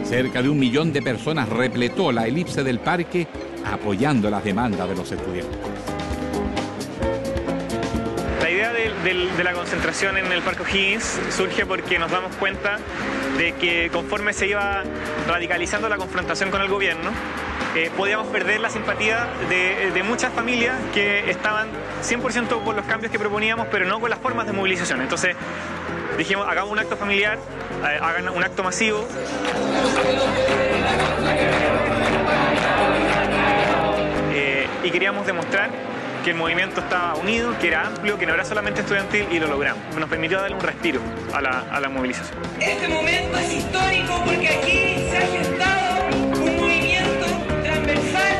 Cerca de 1 millón de personas repletó la elipse del parque apoyando las demandas de los estudiantes. La idea de la concentración en el Parque O'Higgins surge porque nos damos cuenta de que conforme se iba radicalizando la confrontación con el gobierno, podíamos perder la simpatía de muchas familias que estaban 100% por los cambios que proponíamos, pero no con las formas de movilización. Entonces dijimos, hagamos un acto familiar, hagan un acto masivo. Y queríamos demostrar que el movimiento estaba unido, que era amplio, que no era solamente estudiantil, y lo logramos. Nos permitió darle un respiro a la movilización. Este momento es histórico porque aquí se ha gestado un movimiento transversal,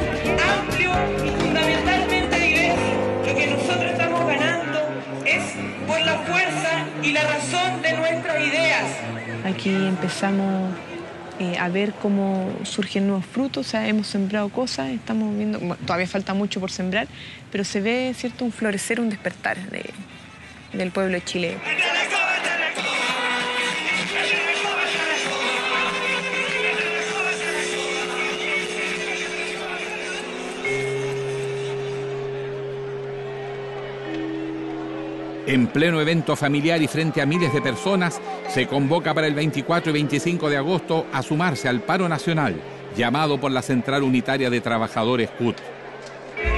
amplio y fundamentalmente diverso. Lo que nosotros estamos ganando es por la fuerza y la razón de nuestras ideas. Aquí empezamos a ver cómo surgen nuevos frutos, o sea, hemos sembrado cosas, estamos viendo, bueno, todavía falta mucho por sembrar, pero se ve, ¿cierto?, un florecer, un despertar del pueblo de Chile. En pleno evento familiar y frente a miles de personas, se convoca para el 24 y 25 de agosto a sumarse al paro nacional, llamado por la Central Unitaria de Trabajadores CUT.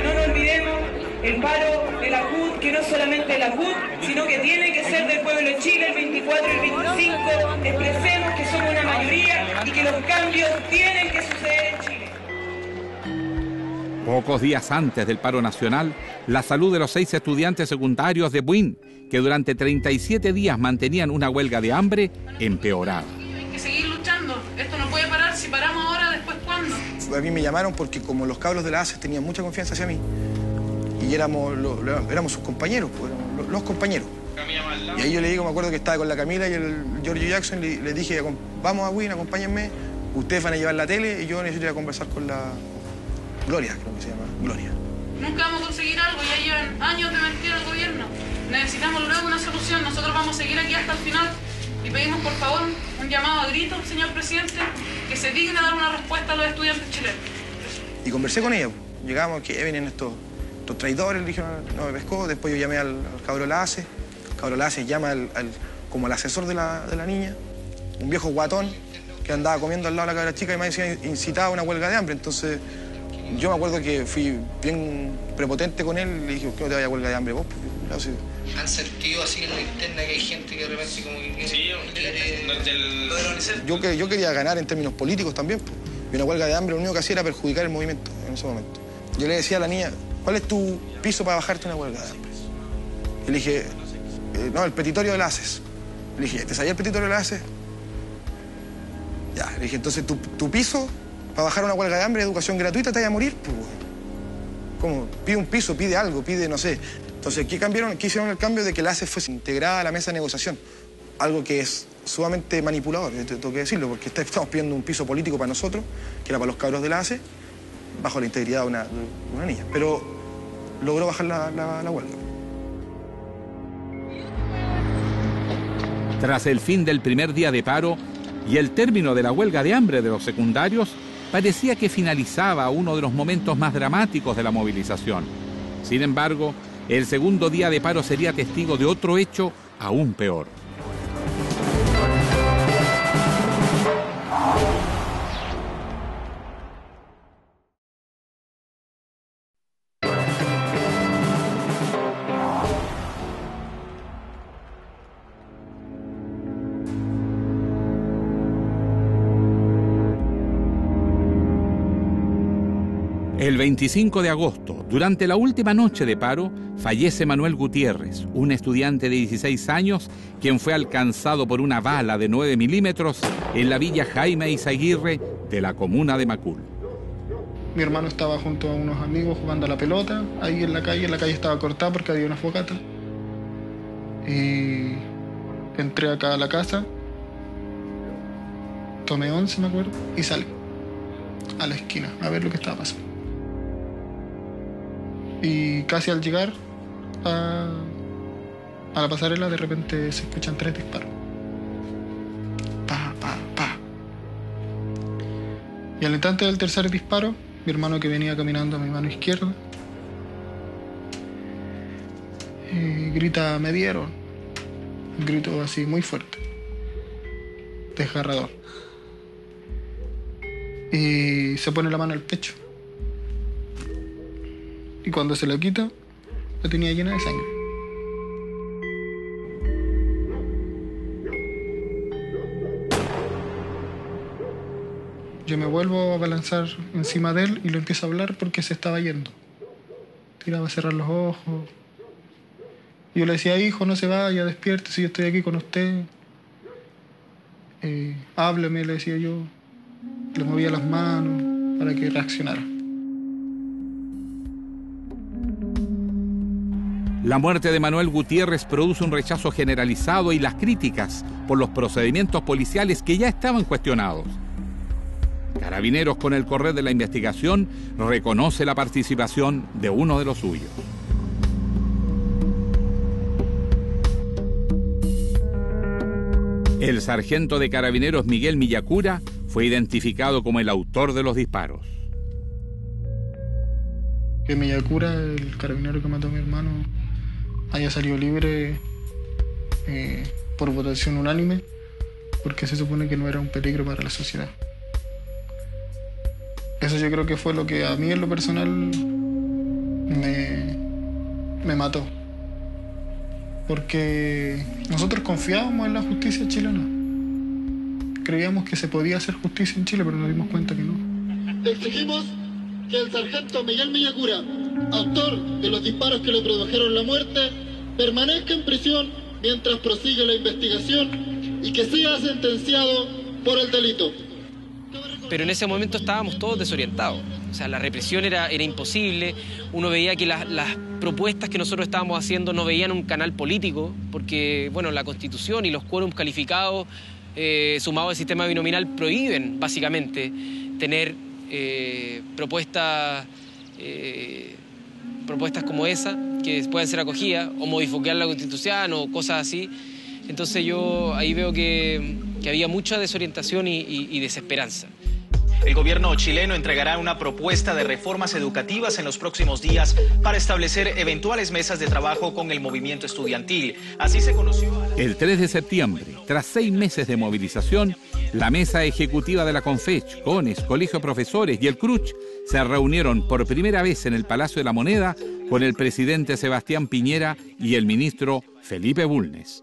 No nos olvidemos el paro de la CUT, que no es solamente de la CUT, sino que tiene que ser del pueblo de Chile el 24 y el 25. Expresemos que somos una mayoría y que los cambios tienen que suceder en Chile. Pocos días antes del paro nacional, la salud de los 6 estudiantes secundarios de Buin, que durante 37 días mantenían una huelga de hambre, empeoraba. Hay que seguir luchando. Esto no puede parar. Si paramos ahora, ¿después cuándo? A mí me llamaron porque como los cabros de la ACES tenían mucha confianza hacia mí y éramos sus compañeros, pues, los compañeros. Y ahí yo le digo, me acuerdo que estaba con la Camila y el Giorgio Jackson, le dije, vamos a Buin, acompáñenme, ustedes van a llevar la tele y yo necesito ir a conversar con la Gloria, creo que se llama, Gloria. Nunca vamos a conseguir algo, ya llevan años de mentir al gobierno. Necesitamos lograr una solución, nosotros vamos a seguir aquí hasta el final y pedimos por favor un llamado a gritos, señor presidente, que se digne a dar una respuesta a los estudiantes chilenos. Y conversé con ellos, llegamos, que vienen estos traidores, le dijeron, no me pescó, después yo llamé al cabro Lace, el cabro Lace llama como al asesor de la niña, un viejo guatón que andaba comiendo al lado de la cabra chica y me decía incitaba a una huelga de hambre, entonces yo me acuerdo que fui bien prepotente con él y le dije, ¿por qué no te vayas a huelga de hambre vos? ¿Han sentido así en la interna que hay gente que de repente como que... Sí, yo quería ganar en términos políticos también, pues. Y una huelga de hambre lo único que hacía era perjudicar el movimiento en ese momento. Yo le decía a la niña, ¿cuál es tu piso para bajarte una huelga de hambre? Y le dije, no, el petitorio de la ACES. Le dije, ¿te sabía el petitorio de la ACES? Ya, le dije, entonces tu piso para bajar una huelga de hambre, educación gratuita, te vaya a morir, pues. ¿Cómo? Pide un piso, pide algo, pide, no sé. Entonces, ¿qué hicieron el cambio de que la ACES fuese integrada a la mesa de negociación? Algo que es sumamente manipulador, tengo que decirlo, porque estamos pidiendo un piso político para nosotros, que era para los cabros de la ACES, bajo la integridad de una niña. Pero logró bajar la huelga. Tras el fin del primer día de paro y el término de la huelga de hambre de los secundarios, parecía que finalizaba uno de los momentos más dramáticos de la movilización. Sin embargo, el segundo día de paro sería testigo de otro hecho aún peor. El 25 de agosto, durante la última noche de paro, fallece Manuel Gutiérrez, un estudiante de 16 años, quien fue alcanzado por una bala de 9 milímetros en la villa Jaime Izaguirre de la comuna de Macul. Mi hermano estaba junto a unos amigos jugando a la pelota, ahí en la calle estaba cortada porque había una fogata. Y entré acá a la casa, tomé 11, me acuerdo, y salí a la esquina a ver lo que estaba pasando. Y casi al llegar a la pasarela, de repente se escuchan 3 disparos. Pa, pa, pa. Y al instante del tercer disparo, mi hermano, que venía caminando a mi mano izquierda, grita: "Me dieron". Un grito así muy fuerte, desgarrador. Y se pone la mano al pecho. Y cuando se la quita, la tenía llena de sangre. Yo me vuelvo a abalanzar encima de él y lo empiezo a hablar porque se estaba yendo. Tiraba a cerrar los ojos. Y yo le decía: "Hijo, no se vaya, despierte, si yo estoy aquí con usted. Hábleme", le decía yo. Le movía las manos para que reaccionara. La muerte de Manuel Gutiérrez produce un rechazo generalizado y las críticas por los procedimientos policiales que ya estaban cuestionados. Carabineros, con el correr de la investigación, reconoce la participación de uno de los suyos. El sargento de Carabineros Miguel Millacura fue identificado como el autor de los disparos. Que Millacura, el carabinero que mató a mi hermano, haya salido libre por votación unánime, porque se supone que no era un peligro para la sociedad. Eso yo creo que fue lo que a mí en lo personal me mató. Porque nosotros confiábamos en la justicia chilena. Creíamos que se podía hacer justicia en Chile, pero nos dimos cuenta que no. Exigimos que el sargento Miguel Millacura, autor de los disparos que le produjeron la muerte, permanezca en prisión mientras prosigue la investigación y que sea sentenciado por el delito. Pero en ese momento estábamos todos desorientados. O sea, la represión era imposible. Uno veía que las propuestas que nosotros estábamos haciendo no veían un canal político, porque, bueno, la Constitución y los quórums calificados sumados al sistema binominal prohíben, básicamente, tener propuestas como esa, que puedan ser acogidas, o modificar la Constitución o cosas así. Entonces yo ahí veo que había mucha desorientación y desesperanza. El gobierno chileno entregará una propuesta de reformas educativas en los próximos días para establecer eventuales mesas de trabajo con el movimiento estudiantil. Así se conoció... El 3 de septiembre, tras 6 meses de movilización, la mesa ejecutiva de la CONFECH, CONES, Colegio de Profesores y el CRUCH se reunieron por primera vez en el Palacio de la Moneda con el presidente Sebastián Piñera y el ministro Felipe Bulnes.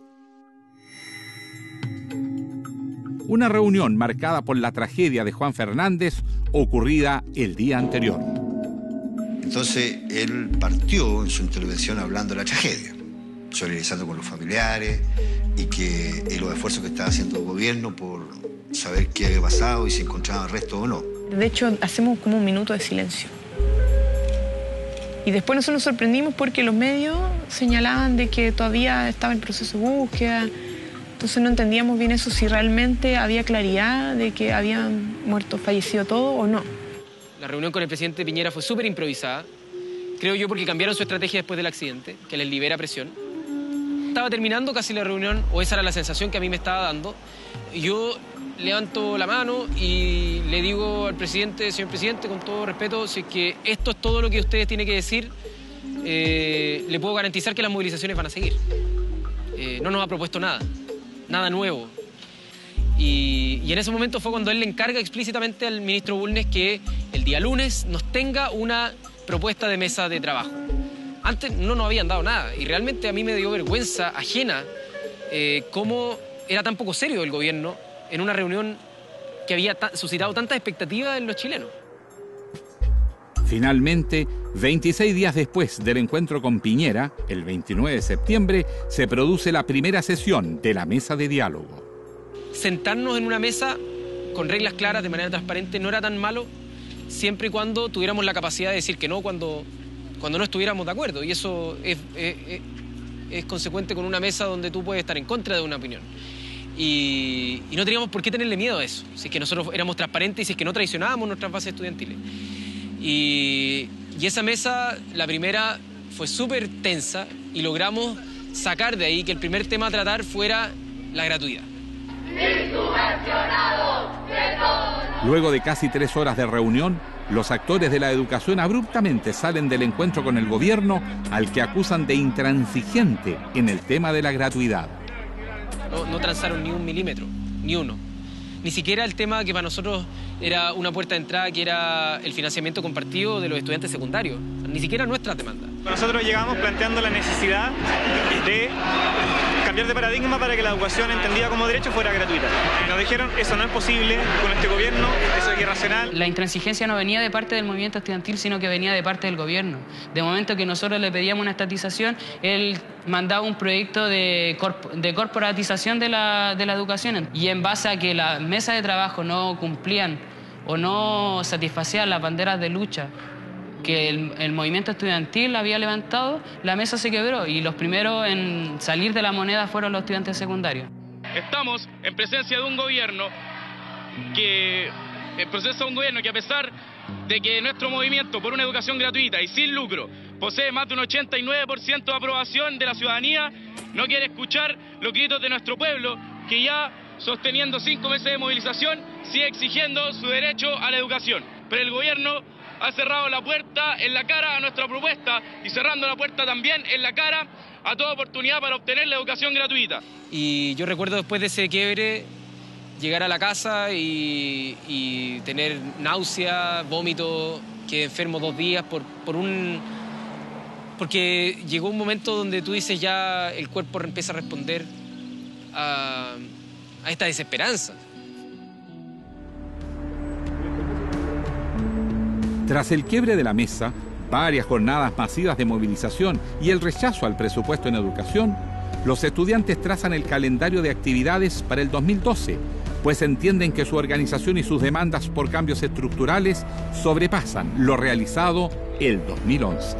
Una reunión marcada por la tragedia de Juan Fernández ocurrida el día anterior. Entonces él partió en su intervención hablando de la tragedia, solidarizando con los familiares y los esfuerzos que estaba haciendo el gobierno por saber qué había pasado y si encontraban restos o no. De hecho, hacemos como un minuto de silencio. Y después nosotros nos sorprendimos porque los medios señalaban de que todavía estaba en proceso de búsqueda. Entonces no entendíamos bien eso, si realmente había claridad de que habían muerto, fallecido todo o no. La reunión con el presidente Piñera fue súper improvisada, creo yo porque cambiaron su estrategia después del accidente, que les libera presión. Estaba terminando casi la reunión, o esa era la sensación que a mí me estaba dando. Yo levanto la mano y le digo al presidente: señor presidente, con todo respeto, si es que esto es todo lo que ustedes tienen que decir, le puedo garantizar que las movilizaciones van a seguir. No nos ha propuesto nada nuevo. Y en ese momento fue cuando él le encarga explícitamente al ministro Bulnes que el día lunes nos tenga una propuesta de mesa de trabajo. Antes no nos habían dado nada y realmente a mí me dio vergüenza ajena cómo era tan poco serio el gobierno en una reunión que había suscitado tantas expectativas en los chilenos. Finalmente, 26 días después del encuentro con Piñera, el 29 de septiembre, se produce la primera sesión de la mesa de diálogo. Sentarnos en una mesa con reglas claras, de manera transparente, no era tan malo, siempre y cuando tuviéramos la capacidad de decir que no cuando no estuviéramos de acuerdo. Y eso es consecuente con una mesa donde tú puedes estar en contra de una opinión. Y no teníamos por qué tenerle miedo a eso, si es que nosotros éramos transparentes y si es que no traicionábamos nuestras bases estudiantiles. Y esa mesa, la primera, fue súper tensa y logramos sacar de ahí que el primer tema a tratar fuera la gratuidad. Luego de casi 3 horas de reunión, los actores de la educación abruptamente salen del encuentro con el gobierno, al que acusan de intransigente en el tema de la gratuidad. No transaron ni un milímetro, ni uno. Ni siquiera el tema que para nosotros era una puerta de entrada, que era el financiamiento compartido de los estudiantes secundarios. Ni siquiera nuestras demandas. Nosotros llegamos planteando la necesidad de cambiar de paradigma para que la educación entendida como derecho fuera gratuita. Nos dijeron, eso no es posible con este gobierno, eso es irracional. La intransigencia no venía de parte del movimiento estudiantil, sino que venía de parte del gobierno. De momento que nosotros le pedíamos una estatización, él mandaba un proyecto de corporatización de la educación. Y en base a que las mesas de trabajo no cumplían o no satisfacían las banderas de lucha que el movimiento estudiantil había levantado, la mesa se quebró y los primeros en salir de la moneda fueron los estudiantes secundarios. Estamos en presencia de un gobierno que a pesar de que nuestro movimiento por una educación gratuita y sin lucro posee más de un 89% de aprobación de la ciudadanía, no quiere escuchar los gritos de nuestro pueblo, que ya sosteniendo 5 meses de movilización sigue exigiendo su derecho a la educación. Pero el gobierno ha cerrado la puerta en la cara a nuestra propuesta y cerrando la puerta también en la cara a toda oportunidad para obtener la educación gratuita. Y yo recuerdo después de ese quiebre llegar a la casa y tener náusea, vómito, quedé enfermo 2 días porque llegó un momento donde tú dices ya el cuerpo empieza a responder a esta desesperanza. Tras el quiebre de la mesa, varias jornadas masivas de movilización y el rechazo al presupuesto en educación, los estudiantes trazan el calendario de actividades para el 2012, pues entienden que su organización y sus demandas por cambios estructurales sobrepasan lo realizado el 2011.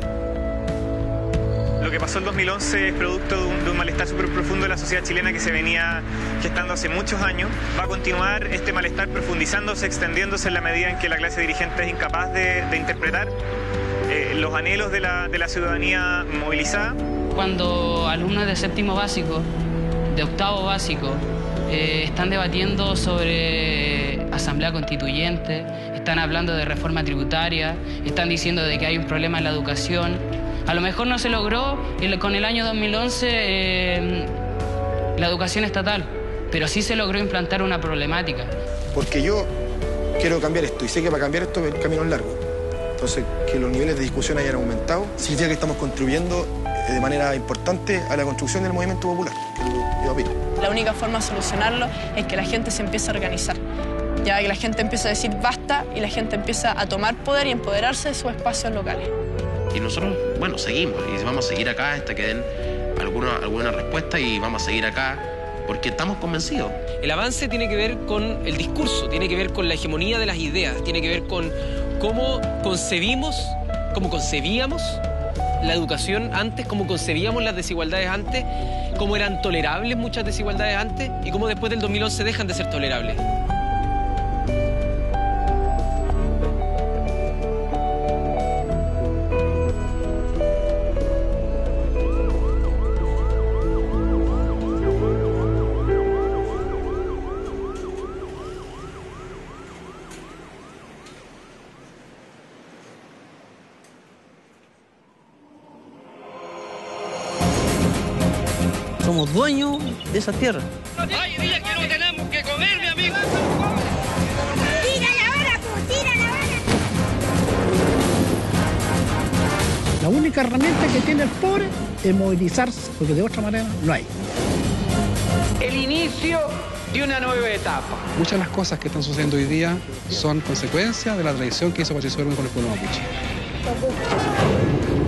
Lo que pasó en 2011 es producto de un malestar súper profundo de la sociedad chilena que se venía gestando hace muchos años. Va a continuar este malestar profundizándose, extendiéndose en la medida en que la clase dirigente es incapaz de interpretar los anhelos de la ciudadanía movilizada. Cuando alumnos de 7º básico, de 8º básico, están debatiendo sobre asamblea constituyente, están hablando de reforma tributaria, están diciendo de que hay un problema en la educación. A lo mejor no se logró con el año 2011 la educación estatal, pero sí se logró implantar una problemática. Porque yo quiero cambiar esto y sé que para cambiar esto el camino es largo. Entonces, que los niveles de discusión hayan aumentado significa que estamos contribuyendo de manera importante a la construcción del movimiento popular, que yo opino. La única forma de solucionarlo es que la gente se empiece a organizar. Ya que la gente empieza a decir basta y la gente empieza a tomar poder y empoderarse de sus espacios locales. Y nosotros, bueno, seguimos y vamos a seguir acá hasta que den alguna respuesta y vamos a seguir acá porque estamos convencidos. El avance tiene que ver con el discurso, tiene que ver con la hegemonía de las ideas, tiene que ver con cómo concebíamos la educación antes, cómo concebíamos las desigualdades antes, cómo eran tolerables muchas desigualdades antes y cómo después del 2011 dejan de ser tolerables. Somos dueños de esa tierra. Hay días que no tenemos que comer, mi amigo. ¡Tira la bala, tira la bala! La única herramienta que tiene el pobre es movilizarse, porque de otra manera no hay. El inicio de una nueva etapa. Muchas de las cosas que están sucediendo hoy día son consecuencia de la tradición que hizo Patricio Elwin con el pueblo mapuche. tapó.